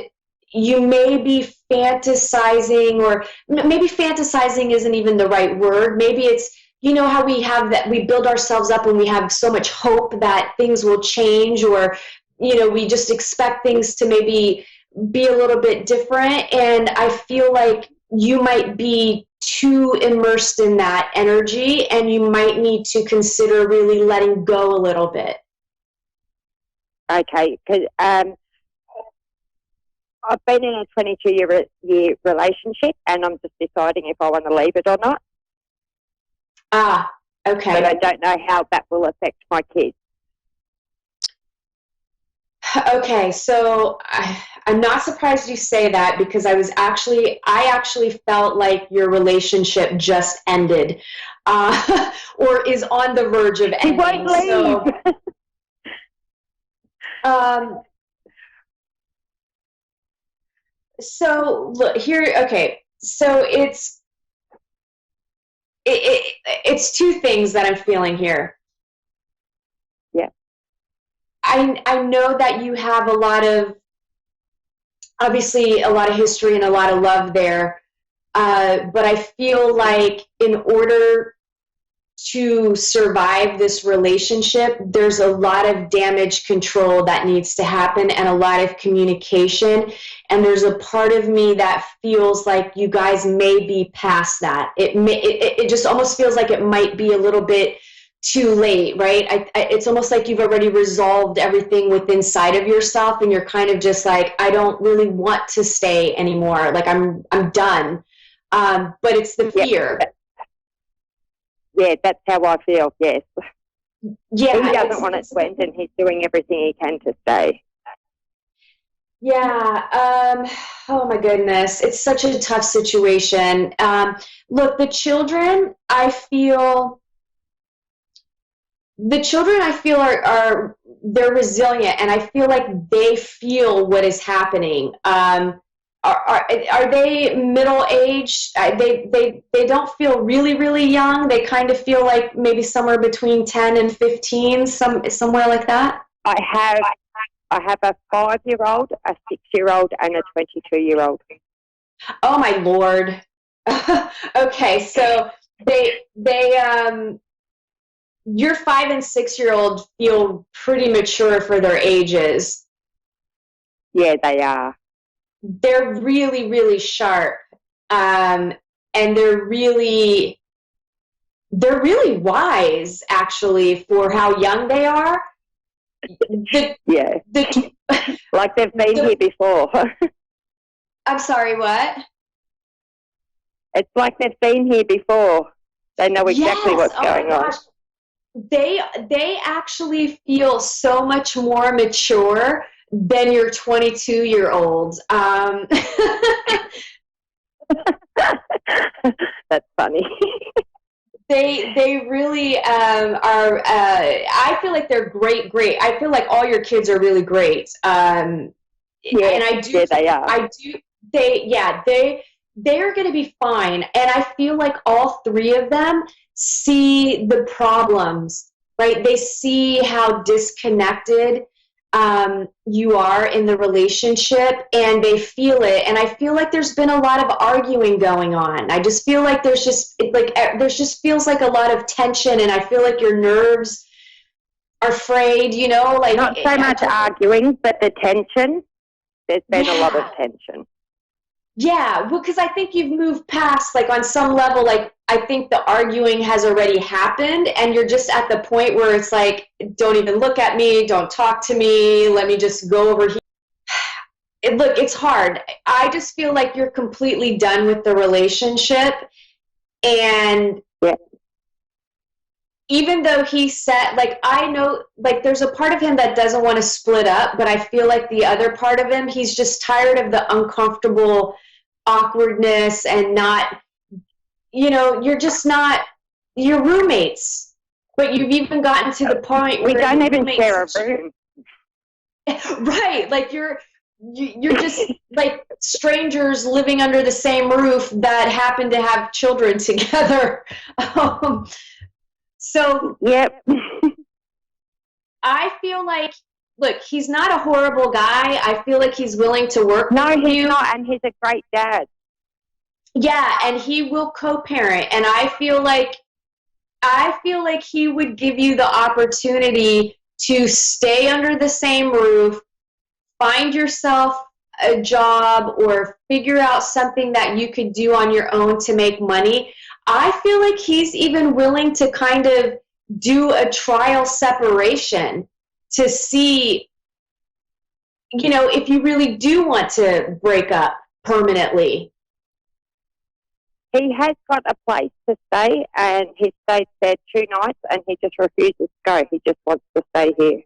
you may be fantasizing, or maybe fantasizing isn't even the right word. Maybe it's, you know how we have that, we build ourselves up and we have so much hope that things will change, or, you know, we just expect things to maybe be a little bit different. And I feel like you might be too immersed in that energy, and you might need to consider really letting go a little bit. Okay, because I've been in a 22-year relationship, and I'm just deciding if I want to leave it or not. Ah, okay. But I don't know how that will affect my kids. Okay, so I'm not surprised you say that, because I actually felt like your relationship just ended, or is on the verge of ending. He won't leave. So look here. Okay, so it's two things that I'm feeling here. Yeah. I know that you have obviously a lot of history and a lot of love there, but I feel like in order to survive this relationship, there's a lot of damage control that needs to happen and a lot of communication. And there's a part of me that feels like you guys may be past that. It just almost feels like it might be a little bit too late, right? It's almost like you've already resolved everything within inside of yourself, and you're kind of just like, I don't really want to stay anymore. Like I'm done. But it's the fear. Yeah, that's how I feel, yes. Yeah, he doesn't want it to end, and he's doing everything he can to stay. Yeah, oh my goodness. It's such a tough situation. Look, the children I feel are they're resilient, and I feel like they feel what is happening. Are they middle aged? They don't feel really, really young. They kind of feel like maybe somewhere between 10 and 15, somewhere like that. I have a 5-year-old, a 6-year-old, and a 22-year-old. Oh my Lord. Okay, so your 5 and 6-year-old feel pretty mature for their ages. Yeah, they are. They're really, really sharp, and they're really wise, actually, for how young they are. Like they've been here before. I'm sorry, what? It's like they've been here before. They know exactly what's going on. They actually feel so much more mature than your 22-year-old. That's funny. They really are. I feel like they're great. I feel like all your kids are really great. And I do. Yeah, they are. I do. They are going to be fine. And I feel like all three of them, see the problems, right? They see how disconnected you are in the relationship, and they feel it. And I feel like there's been a lot of arguing going on. I just feel like there's just feels like a lot of tension, and I feel like your nerves are frayed, you know, like not so much arguing, but the tension. There's been a lot of tension. Yeah, well, because I think you've moved past, like, on some level, like, I think the arguing has already happened, and you're just at the point where it's like, don't even look at me, don't talk to me, let me just go over here. Look, it's hard. I just feel like you're completely done with the relationship, and even though he said, like, I know, like, there's a part of him that doesn't want to split up, but I feel like the other part of him, he's just tired of the uncomfortable awkwardness and not, you know, you're just not, you're roommates, but you've even gotten to the point where we don't even share a room. Right, like you're just like strangers living under the same roof that happen to have children together. So yep. I feel like, look, he's not a horrible guy. I feel like he's willing to work with you. No, he's not, and he's a great dad. Yeah, and he will co-parent, and I feel like he would give you the opportunity to stay under the same roof, find yourself a job, or figure out something that you could do on your own to make money. I feel like he's even willing to kind of do a trial separation to see, you know, if you really do want to break up permanently. He has got a place to stay, and he stayed there 2 nights, and he just refuses to go. He just wants to stay here.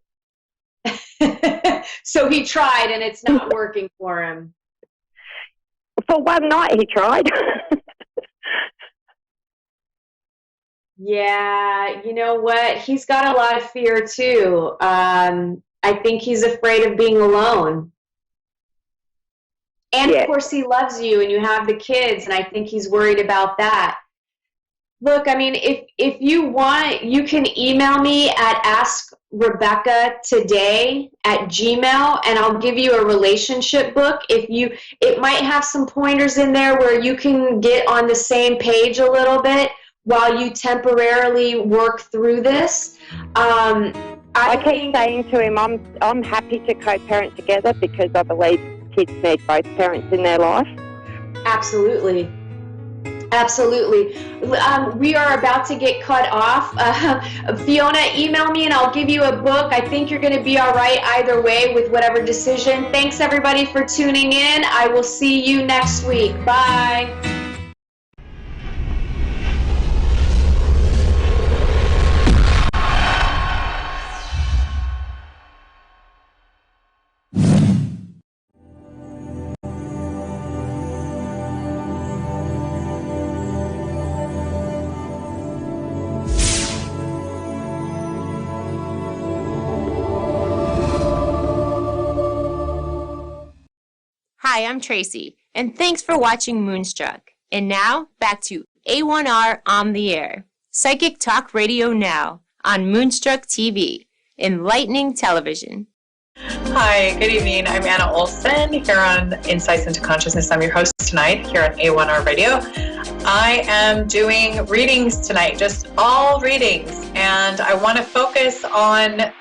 So he tried, and it's not working for him. For one night, he tried. Yeah, you know what? He's got a lot of fear, too. I think he's afraid of being alone. And, of course, he loves you, and you have the kids, and I think he's worried about that. Look, I mean, if you want, you can email me at askrebeccatoday@gmail, and I'll give you a relationship book. It might have some pointers in there where you can get on the same page a little bit while you temporarily work through this. I keep saying to him, I'm happy to co-parent together because I believe kids need both parents in their life. Absolutely. Absolutely. We are about to get cut off. Fiona, email me and I'll give you a book. I think you're going to be all right either way with whatever decision. Thanks, everybody, for tuning in. I will see you next week. Bye. Hi, I'm Tracy, and thanks for watching Moonstruck. And now, back to A1R on the Air, Psychic Talk Radio Now on Moonstruck TV, enlightening television. Hi, good evening. I'm Anna Olson here on Insights into Consciousness. I'm your host tonight here on A1R Radio. I am doing readings tonight, just all readings, and I want to focus on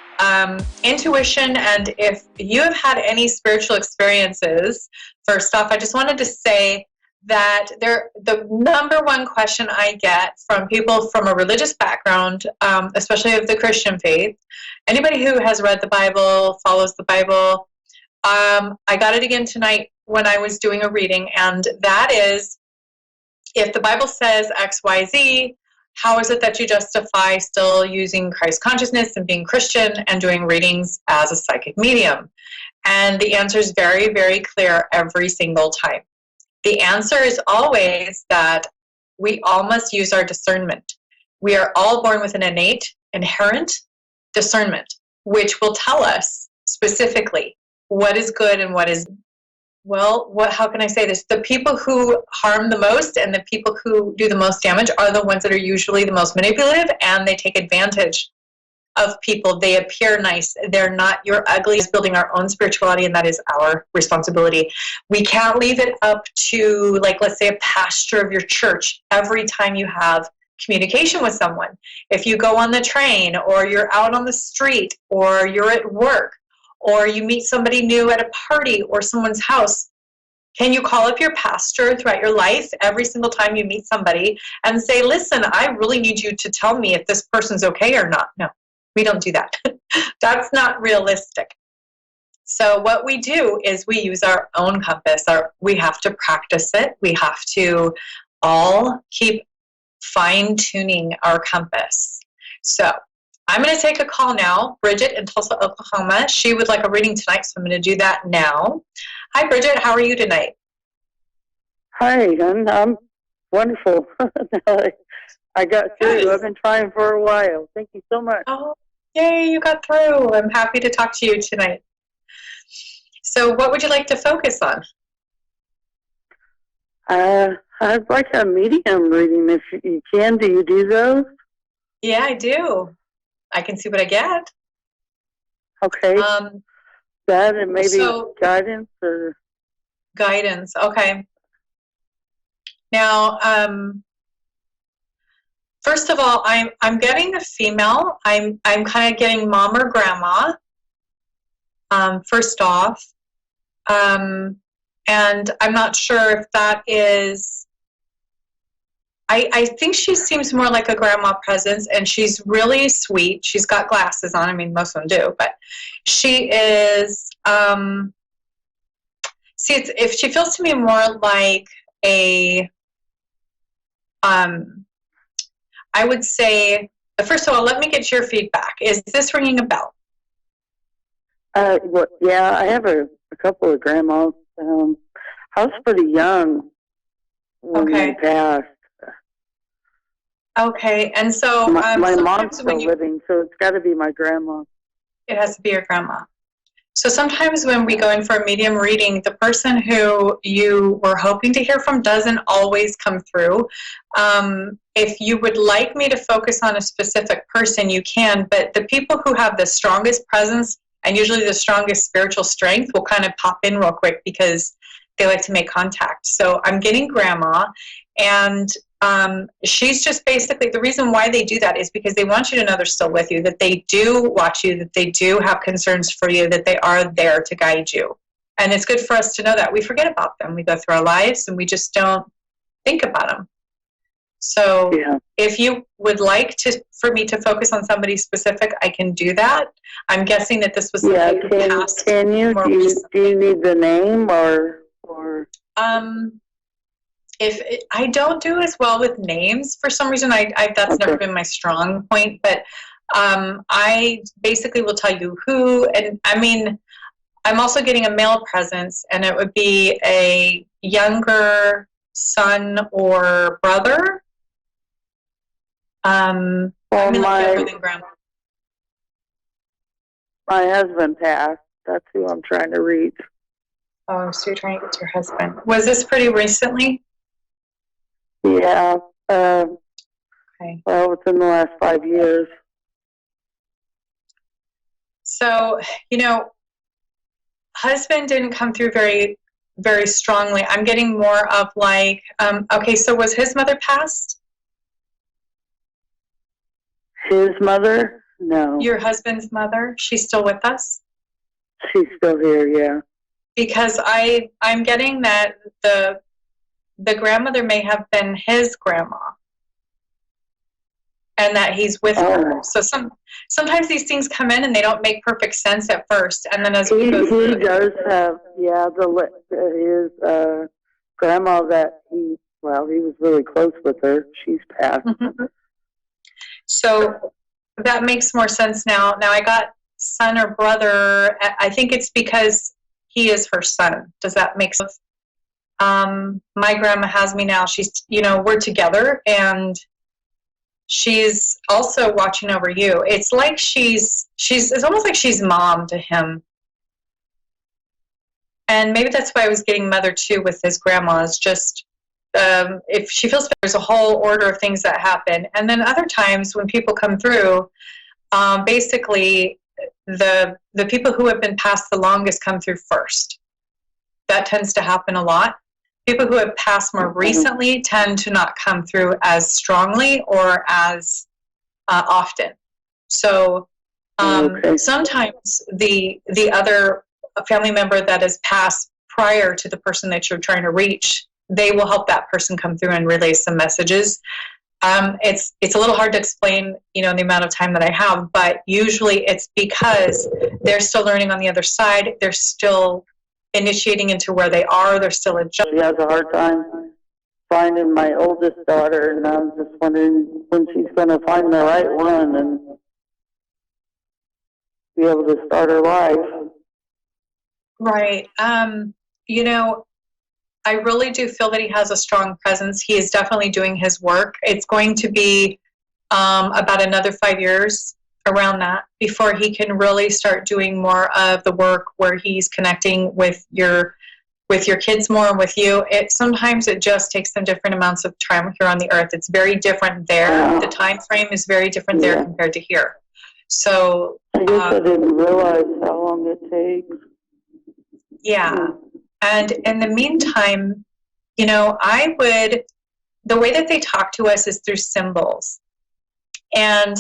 intuition. And if you have had any spiritual experiences, first off, I just wanted to say that the number one question I get from people from a religious background, especially of the Christian faith, anybody who has read the Bible, follows the Bible, I got it again tonight when I was doing a reading, and that is, if the Bible says X, Y, Z, how is it that you justify still using Christ consciousness and being Christian and doing readings as a psychic medium? And the answer is very, very clear every single time. The answer is always that we all must use our discernment. We are all born with an innate, inherent discernment, which will tell us specifically what is good and what is Well, how can I say this? The people who harm the most and the people who do the most damage are the ones that are usually the most manipulative, and they take advantage of people. They appear nice. They're not your ugly. It's building our own spirituality, and that is our responsibility. We can't leave it up to, like, let's say a pastor of your church every time you have communication with someone. If you go on the train, or you're out on the street, or you're at work, or you meet somebody new at a party or someone's house, can you call up your pastor throughout your life every single time you meet somebody and say, listen, I really need you to tell me if this person's okay or not? No, we don't do that. That's not realistic. So what we do is we use our own compass. We have to practice it. We have to all keep fine-tuning our compass. So I'm going to take a call now. Bridget in Tulsa, Oklahoma. She would like a reading tonight, so I'm going to do that now. Hi, Bridget. How are you tonight? Hi, I'm wonderful. I got through. Good. I've been trying for a while. Thank you so much. Oh, yay, you got through. I'm happy to talk to you tonight. So what would you like to focus on? I'd like a medium reading if you can. Do you do those? Yeah, I do. I can see what I get. Okay. That and maybe guidance or guidance. Okay. Now, first of all, I'm getting a female. I'm kind of getting mom or grandma. First off, and I'm not sure if that is. I think she seems more like a grandma presence, and she's really sweet. She's got glasses on. I mean, most of them do, but she is. If she feels to me more like a. I would say, first of all, let me get your feedback. Is this ringing a bell? Well, yeah, I have a couple of grandmas. I was pretty young when they passed. Okay, and so my mom's still living, so it's got to be my grandma. It has to be your grandma. So sometimes when we go in for a medium reading, the person who you were hoping to hear from doesn't always come through. If you would like me to focus on a specific person, you can, but the people who have the strongest presence and usually the strongest spiritual strength will kind of pop in real quick because they like to make contact. So I'm getting grandma, and she's just basically, the reason why they do that is because they want you to know they're still with you, that they do watch you, that they do have concerns for you, that they are there to guide you. And it's good for us to know that. We forget about them. We go through our lives and we just don't think about them. So if you would like for me to focus on somebody specific, I can do that. I'm guessing that this was somebody who passed. Can you? Do you need the name or? If I don't do as well with names for some reason, that's never been my strong point. But I basically will tell you who, and I mean, I'm also getting a male presence, and it would be a younger son or brother. Well, my husband passed. That's who I'm trying to reach. Oh, so you're trying to get to your husband. Was this pretty recently? Yeah. Okay. Well, within the last 5 years. So, husband didn't come through very, very strongly. I'm getting more of like, okay, so was his mother passed? His mother? No. Your husband's mother? She's still with us? She's still here, yeah. Because I'm getting that the grandmother may have been his grandma, and that he's with her. So sometimes these things come in and they don't make perfect sense at first, and then as we go through, he does have his grandma that he was really close with her. She's passed. Mm-hmm. So that makes more sense now. Now I got son or brother. I think it's because he is her son. Does that make sense? My grandma has me now. She's, we're together, and she's also watching over you. It's like it's almost like she's mom to him. And maybe that's why I was getting Mother too with his grandma, is just if she feels there's a whole order of things that happen. And then other times when people come through, basically the people who have been passed the longest come through first. That tends to happen a lot. People who have passed more recently tend to not come through as strongly or as often. So sometimes the other family member that has passed prior to the person that you're trying to reach, they will help that person come through and relay some messages. It's a little hard to explain, in the amount of time that I have, but usually it's because they're still learning on the other side. They're still initiating into where they are. They're still adjusting. She has a hard time finding my oldest daughter, and I'm just wondering when she's going to find the right one and be able to start her life. Right. I really do feel that he has a strong presence. He is definitely doing his work. It's going to be about another 5 years around that before he can really start doing more of the work where he's connecting with your kids more and with you. Sometimes it just takes them different amounts of time here on the earth. It's very different there. The time frame is very different there compared to here. So I guess I didn't realize how long it takes. Yeah. And in the meantime, the way that they talk to us is through symbols. And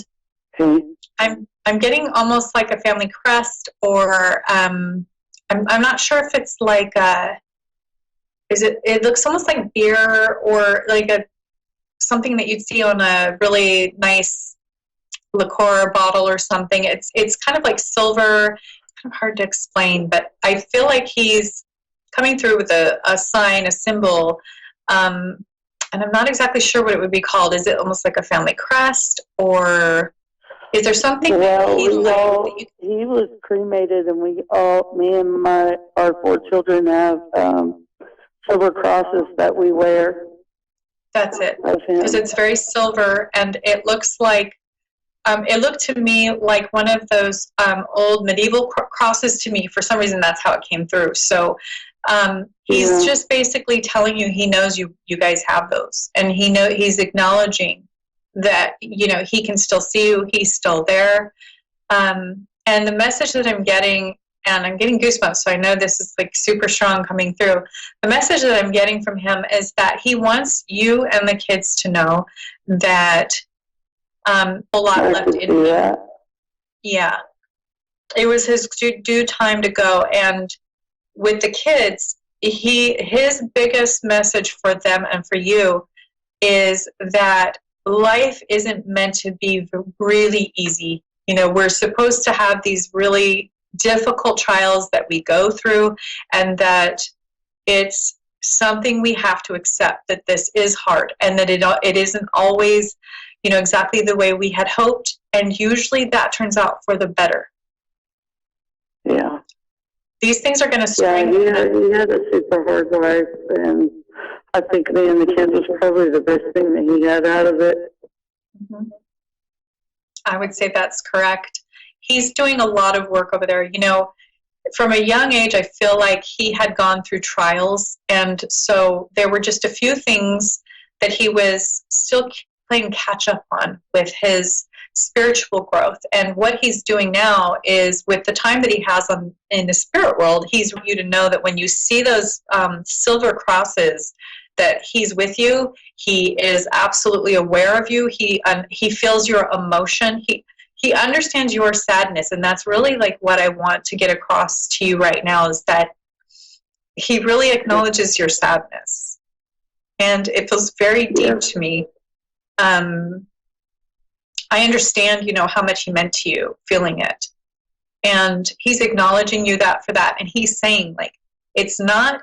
I'm getting almost like a family crest, or I'm not sure if it's like it looks almost like beer, or like something that you'd see on a really nice liqueur bottle or something. It's kind of like silver. It's kind of hard to explain, but I feel like he's coming through with a sign, a symbol, and I'm not exactly sure what it would be called. Is it almost like a family crest, or is there something well, he was cremated, and me and our 4 children have silver crosses that we wear. That's it, because it's very silver, and it looks like it looked to me like one of those old medieval crosses to me. For some reason, that's how it came through. So he's just basically telling you he knows you guys have those, and he's acknowledging that he can still see you. He's still there. And the message that I'm getting, and I'm getting goosebumps, so I know this is like super strong coming through. The message that I'm getting from him is that he wants you and the kids to know that a lot left in him. Yeah. It was his due time to go. And with the kids, his biggest message for them and for you is that life isn't meant to be really easy. We're supposed to have these really difficult trials that we go through, and that it's something we have to accept, that this is hard, and that it isn't always exactly the way we had hoped, and usually that turns out for the better. Yeah. These things are going to strengthen. Yeah, he had a super hard life, and I think me and the kids was probably the best thing that he had out of it. Mm-hmm. I would say that's correct. He's doing a lot of work over there. From a young age, I feel like he had gone through trials, and so there were just a few things that he was still playing catch up on with his spiritual growth. And what he's doing now is, with the time that he has in the spirit world, he's want you to know that when you see those silver crosses, that he's with you. He is absolutely aware of you. He feels your emotion. He understands your sadness, and that's really like what I want to get across to you right now, is that he really acknowledges your sadness, and it feels very deep to me. I understand, how much he meant to you, feeling it. And he's acknowledging you for that. And he's saying, like, it's not,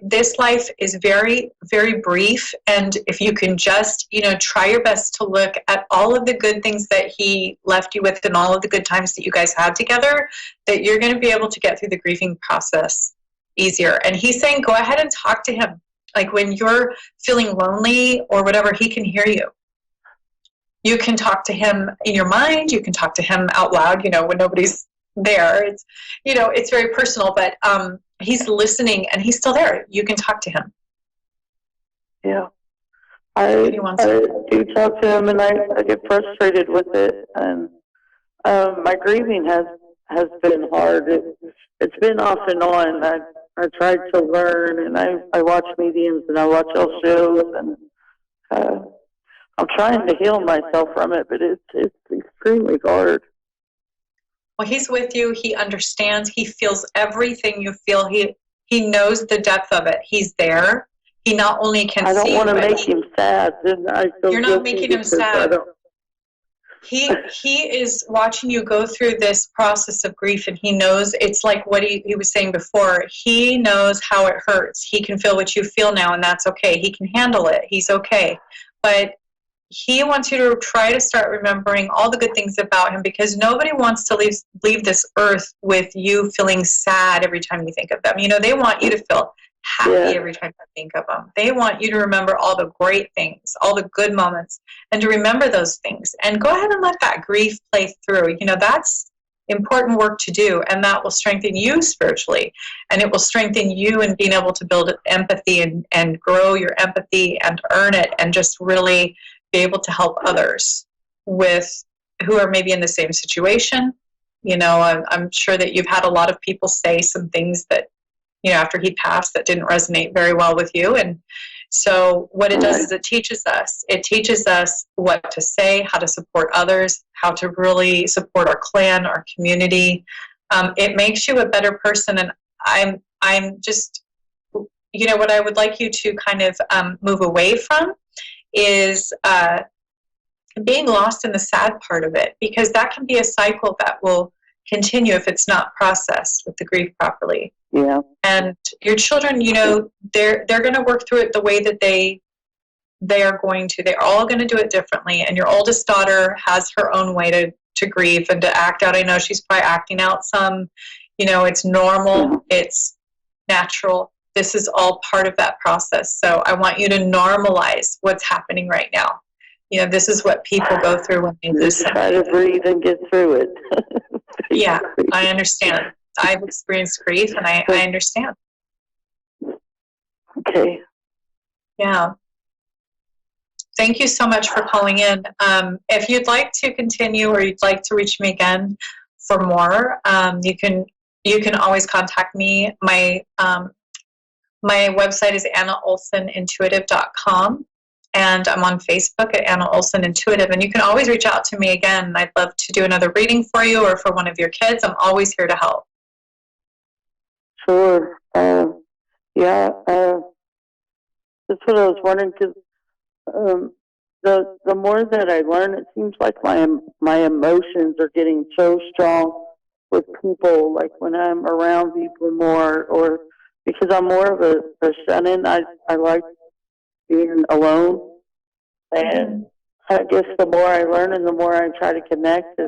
this life is very, very brief. And if you can just, try your best to look at all of the good things that he left you with, and all of the good times that you guys had together, that you're going to be able to get through the grieving process easier. And he's saying, go ahead and talk to him. Like, when you're feeling lonely or whatever, he can hear you. You can talk to him in your mind. You can talk to him out loud, when nobody's there. It's, it's very personal, but he's listening and he's still there. You can talk to him. Yeah. I do talk to him, and I get frustrated with it. And my grieving has been hard. It's been off and on. I tried to learn, and I watch mediums, and I watch all shows, and I'm trying to heal myself from it, but it's extremely hard. Well, he's with you. He understands. He feels everything you feel. He knows the depth of it. He's there. He not only can see. I don't want to make him sad. You're not making him sad. He is watching you go through this process of grief, and he knows. It's like what he was saying before. He knows how it hurts. He can feel what you feel now, and that's okay. He can handle it. He's okay. But he wants you to try to start remembering all the good things about him, because nobody wants to leave this earth with you feeling sad every time you think of them. You know, they want you to feel happy every time you think of them. They want you to remember all the great things, all the good moments, and to remember those things. And go ahead and let that grief play through. You know, that's important work to do, and that will strengthen you spiritually, and it will strengthen you in being able to build empathy and grow your empathy and earn it, and just really be able to help others who are maybe in the same situation. You know, I'm sure that you've had a lot of people say some things that, you know, after he passed, that didn't resonate very well with you. And so what it does is it teaches us what to say, how to support others, how to really support our clan, our community. It makes you a better person. And I'm just, you know, what I would like you to kind of move away from is being lost in the sad part of it, because that can be a cycle that will continue if it's not processed with the grief properly. Yeah. And your children, you know, they're going to work through it the way that they are going to. They're all going to do it differently. And your oldest daughter has her own way to grieve and to act out. I know she's probably acting out some. You know, it's normal. It's natural. This is all part of that process. So I want you to normalize what's happening right now. You know, this is what people go through when they lose something. Try to breathe and get through it. Yeah, I understand. I've experienced grief, and I understand. Okay. Yeah. Thank you so much for calling in. If you'd like to continue, or you'd like to reach me again for more, you can always contact me. My website is AnnaOlsonIntuitive.com, and I'm on Facebook at Anna Olson Intuitive. And you can always reach out to me again. I'd love to do another reading for you, or for one of your kids. I'm always here to help. Sure. Yeah. That's what I was wondering, because the more that I learn, it seems like my emotions are getting so strong with people. Like when I'm around people more, or because I'm more of a shut-in, I like being alone. And I guess the more I learn and the more I try to connect,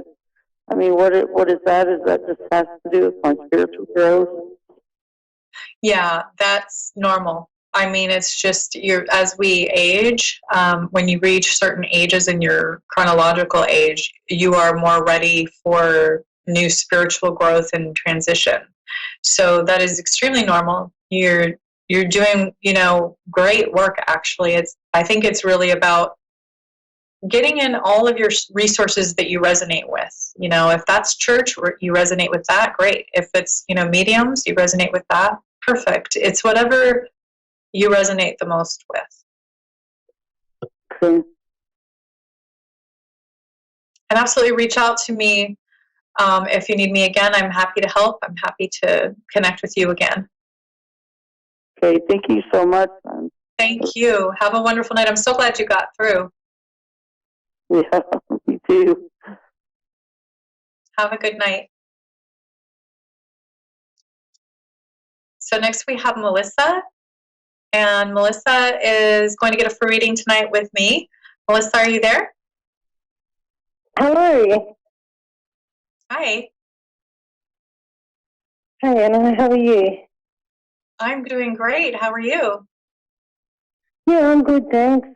I mean, what is that? Is that just has to do with my spiritual growth? Yeah, that's normal. I mean, it's just as we age, when you reach certain ages in your chronological age, you are more ready for new spiritual growth and transition. So that is extremely normal. You're doing, you know, great work, actually. I think it's really about getting in all of your resources that you resonate with. You know, if that's church, you resonate with that, great. If it's, you know, mediums, you resonate with that, perfect. It's whatever you resonate the most with. Okay. And absolutely reach out to me if you need me again. I'm happy to help. I'm happy to connect with you again. Okay, thank you so much. Thank you. Have a wonderful night. I'm so glad you got through. Yeah, me too. Have a good night. So next we have Melissa. And Melissa is going to get a free reading tonight with me. Melissa, are you there? Hello. Hi. Hi, Anna. How are you? I'm doing great. How are you? Yeah, I'm good, thanks.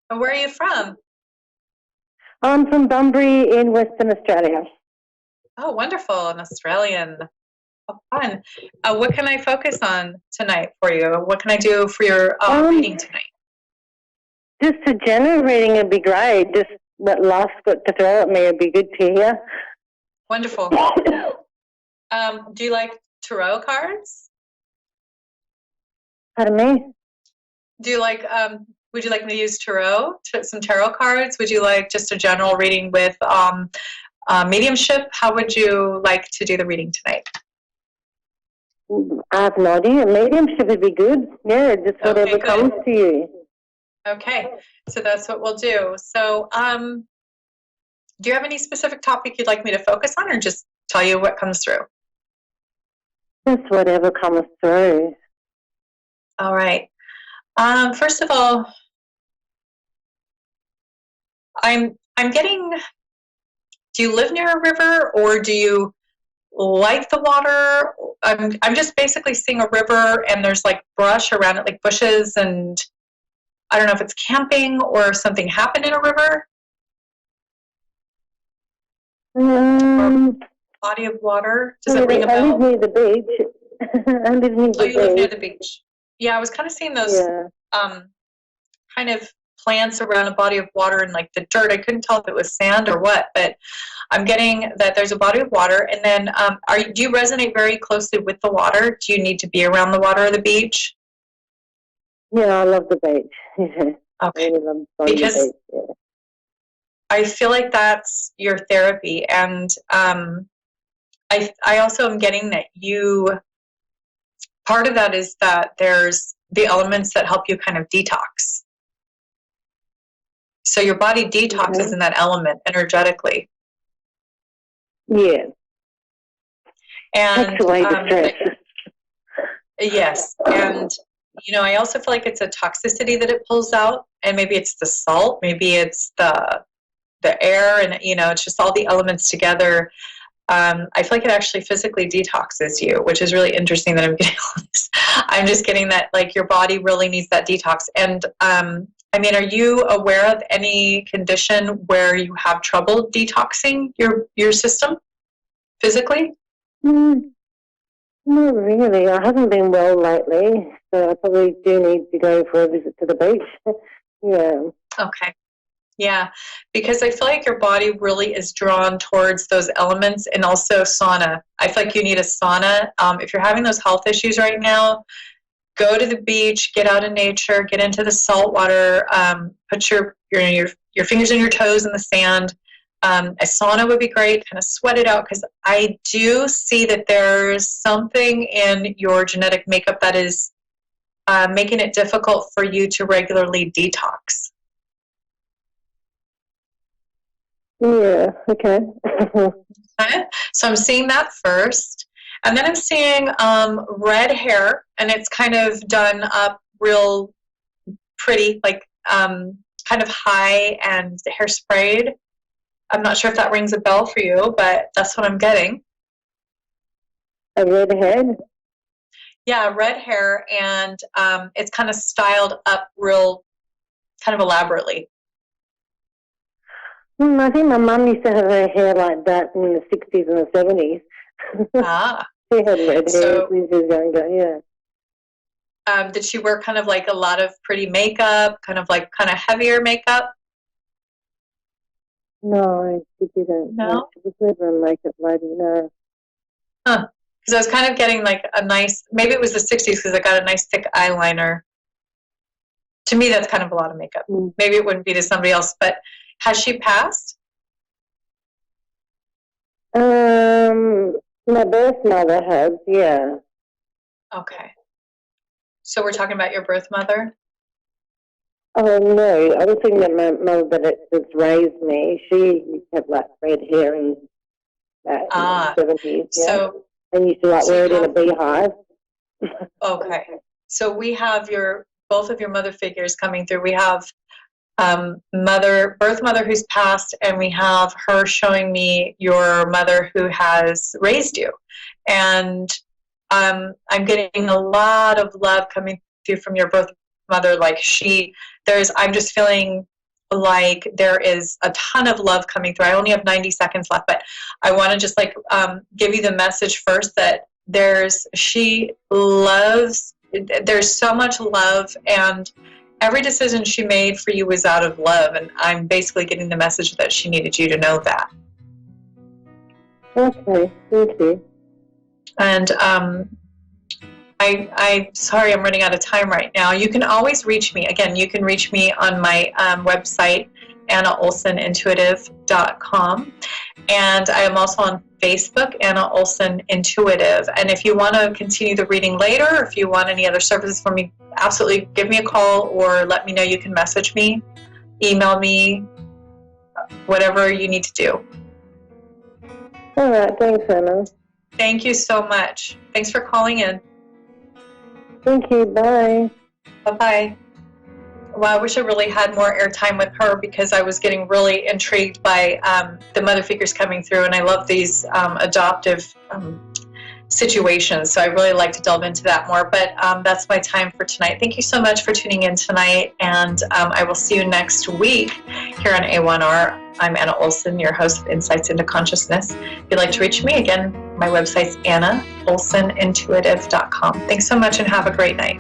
Where are you from? I'm from Bunbury in Western Australia. Oh, wonderful. An Australian. Oh, fun. What can I focus on tonight for you? What can I do for your reading tonight? Just a general reading would be great. Just what life's got to throw at me would be good to hear. Wonderful. Do you like tarot cards? Pardon me? Do you like, would you like me to use some tarot cards? Would you like just a general reading with mediumship? How would you like to do the reading tonight? I have no idea. Mediumship would be good. Yeah, just whatever comes to you. Okay, so that's what we'll do. So do you have any specific topic you'd like me to focus on, or just tell you what comes through? Just whatever comes through. All right. First of all, I'm getting, do you live near a river, or do you like the water? I'm just basically seeing a river, and there's like brush around it, like bushes, and I don't know if it's camping or something happened in a river. Or body of water. Does it ring a bell? I live near the beach. I live near the beach. You live near the beach. Yeah, I was kind of seeing those kind of plants around a body of water and like the dirt. I couldn't tell if it was sand or what, but I'm getting that there's a body of water. And then do you resonate very closely with the water? Do you need to be around the water or the beach? Yeah, I love the beach. Okay. I really love because the beach. Yeah. I feel like that's your therapy. And I also am getting that part of that is that there's the elements that help you kind of detox. So your body detoxes in that element energetically. Yeah. And takes away the stress. Yes. And I also feel like it's a toxicity that it pulls out, and maybe it's the salt, maybe it's the air, and it's just all the elements together. I feel like it actually physically detoxes you, which is really interesting that I'm getting all this. I'm just getting that like your body really needs that detox. And are you aware of any condition where you have trouble detoxing your system physically? Not really. I haven't been well lately, so I probably do need to go for a visit to the beach. Yeah. Okay. Yeah, because I feel like your body really is drawn towards those elements, and also sauna. I feel like you need a sauna. If you're having those health issues right now, go to the beach, get out in nature, get into the salt water, put your fingers and your toes in the sand. A sauna would be great, kind of sweat it out, because I do see that there's something in your genetic makeup that is making it difficult for you to regularly detox. Yeah, okay. So I'm seeing that first. And then I'm seeing red hair, and it's kind of done up real pretty, like kind of high and hairsprayed. I'm not sure if that rings a bell for you, but that's what I'm getting. A red head? Yeah, red hair, and it's kind of styled up real kind of elaborately. I think my mum used to have her hair like that in the 60s and the 70s. Ah. She had red hair when she was younger, yeah. Did she wear kind of like a lot of pretty makeup, kind of heavier makeup? No, she didn't. No? She was never a makeup lady, no. Huh. Because I was kind of getting like a nice, maybe it was the 60s because I got a nice thick eyeliner. To me, that's kind of a lot of makeup. Maybe it wouldn't be to somebody else, but has she passed? My birth mother has, yeah. Okay. So we're talking about your birth mother? Oh, no. I was thinking that my mother that raised me, she used to have like red hair and that in the 70s, yeah. So, and used to like wear it in a beehive. Okay. So we have both of your mother figures coming through. We have birth mother who's passed, and we have her showing me your mother who has raised you. And I'm getting a lot of love coming through from your birth mother. Like I'm just feeling like there is a ton of love coming through. I only have 90 seconds left, but I want to just give you the message first that she loves, there's so much love, and every decision she made for you was out of love, and I'm basically getting the message that she needed you to know that. Okay, thank you. And I'm sorry, I'm running out of time right now. You can always reach me. Again, you can reach me on my website, AnnaOlsonIntuitive.com. And I am also on Facebook, Anna Olson Intuitive. And if you want to continue the reading later, or if you want any other services from me, absolutely give me a call or let me know. You can message me, email me, whatever you need to do. All right, thanks, Anna. Thank you so much. Thanks for calling in. Thank you, bye. Bye-bye. Well, I wish I really had more airtime with her because I was getting really intrigued by the mother figures coming through, and I love these adoptive situations, so I really like to delve into that more, but that's my time for tonight. Thank you so much for tuning in tonight, and I will see you next week here on A1R. I'm Anna Olson, your host of Insights into Consciousness. If you'd like to reach me, again, my website's AnnaOlsonIntuitive.com. Thanks so much and have a great night.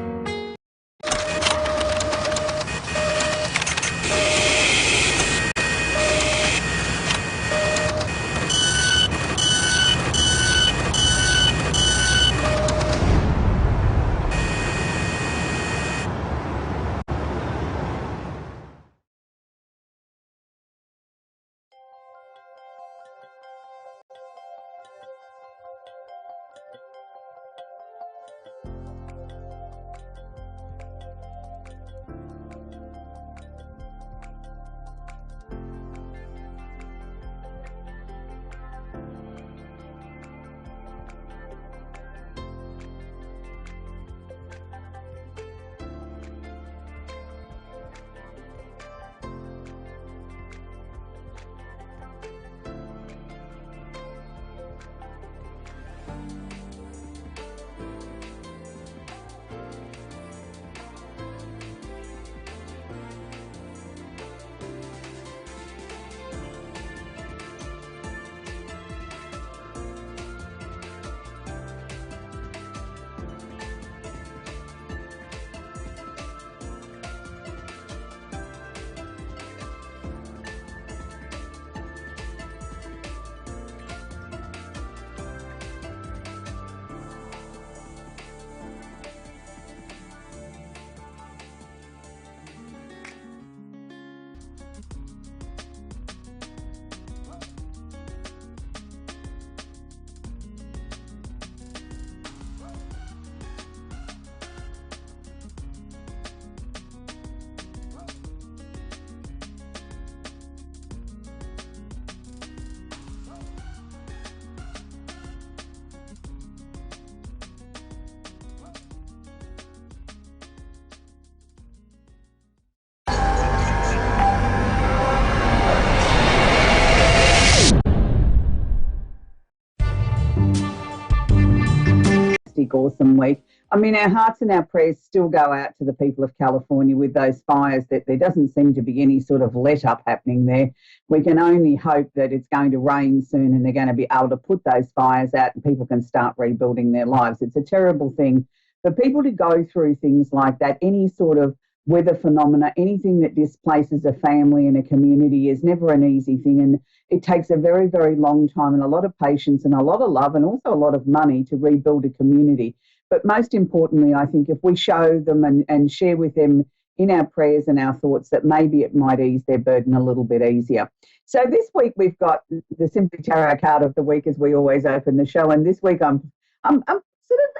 Awesome week. I mean, our hearts and our prayers still go out to the people of California with those fires, that there doesn't seem to be any sort of let up happening there. We can only hope that it's going to rain soon and they're going to be able to put those fires out and people can start rebuilding their lives. It's a terrible thing for people to go through things like that. Any sort of weather phenomena, anything that displaces a family and a community is never an easy thing, and it takes a very, very long time and a lot of patience and a lot of love and also a lot of money to rebuild a community. But most importantly, I think if we show them and share with them in our prayers and our thoughts that maybe it might ease their burden a little bit easier. So this week we've got the Simply Tarot card of the week as we always open the show, and this week I'm sort of,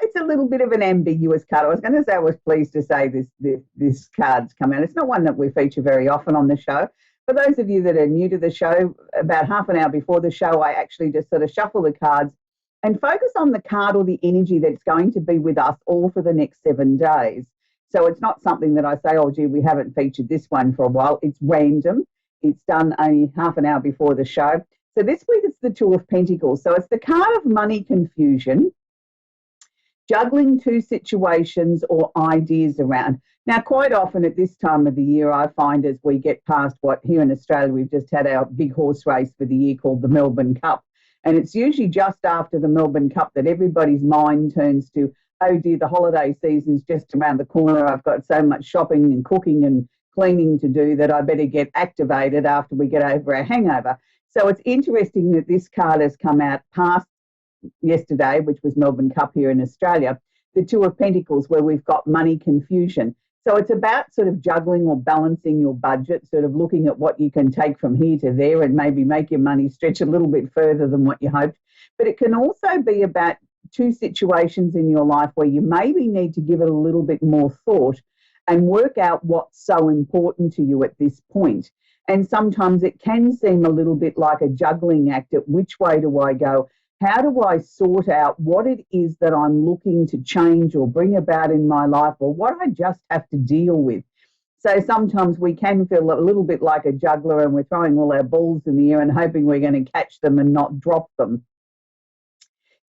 it's a little bit of an ambiguous card. I was going to say I was pleased to say this card's come out. It's not one that we feature very often on the show. For those of you that are new to the show, about half an hour before the show, I actually just sort of shuffle the cards and focus on the card or the energy that's going to be with us all for the next 7 days. So it's not something that I say, oh, gee, we haven't featured this one for a while. It's random. It's done only half an hour before the show. So this week it's the Two of Pentacles. So it's the card of money confusion, juggling two situations or ideas around. Now, quite often at this time of the year, I find as we get past what here in Australia, we've just had our big horse race for the year called the Melbourne Cup. And it's usually just after the Melbourne Cup that everybody's mind turns to, oh dear, the holiday season's just around the corner. I've got so much shopping and cooking and cleaning to do that I better get activated after we get over our hangover. So it's interesting that this card has come out past yesterday, which was Melbourne Cup here in Australia, the Two of Pentacles, where we've got money confusion. So it's about sort of juggling or balancing your budget, sort of looking at what you can take from here to there and maybe make your money stretch a little bit further than what you hoped. But it can also be about two situations in your life where you maybe need to give it a little bit more thought and work out what's so important to you at this point. And sometimes it can seem a little bit like a juggling act at which way do I go? How do I sort out what it is that I'm looking to change or bring about in my life, or what I just have to deal with? So sometimes we can feel a little bit like a juggler and we're throwing all our balls in the air and hoping we're going to catch them and not drop them.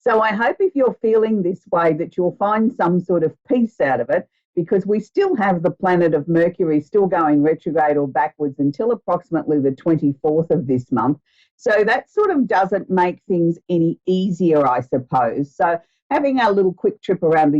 So I hope if you're feeling this way that you'll find some sort of peace out of it, because we still have the planet of Mercury still going retrograde or backwards until approximately the 24th of this month. So that sort of doesn't make things any easier, I suppose. So having a little quick trip around the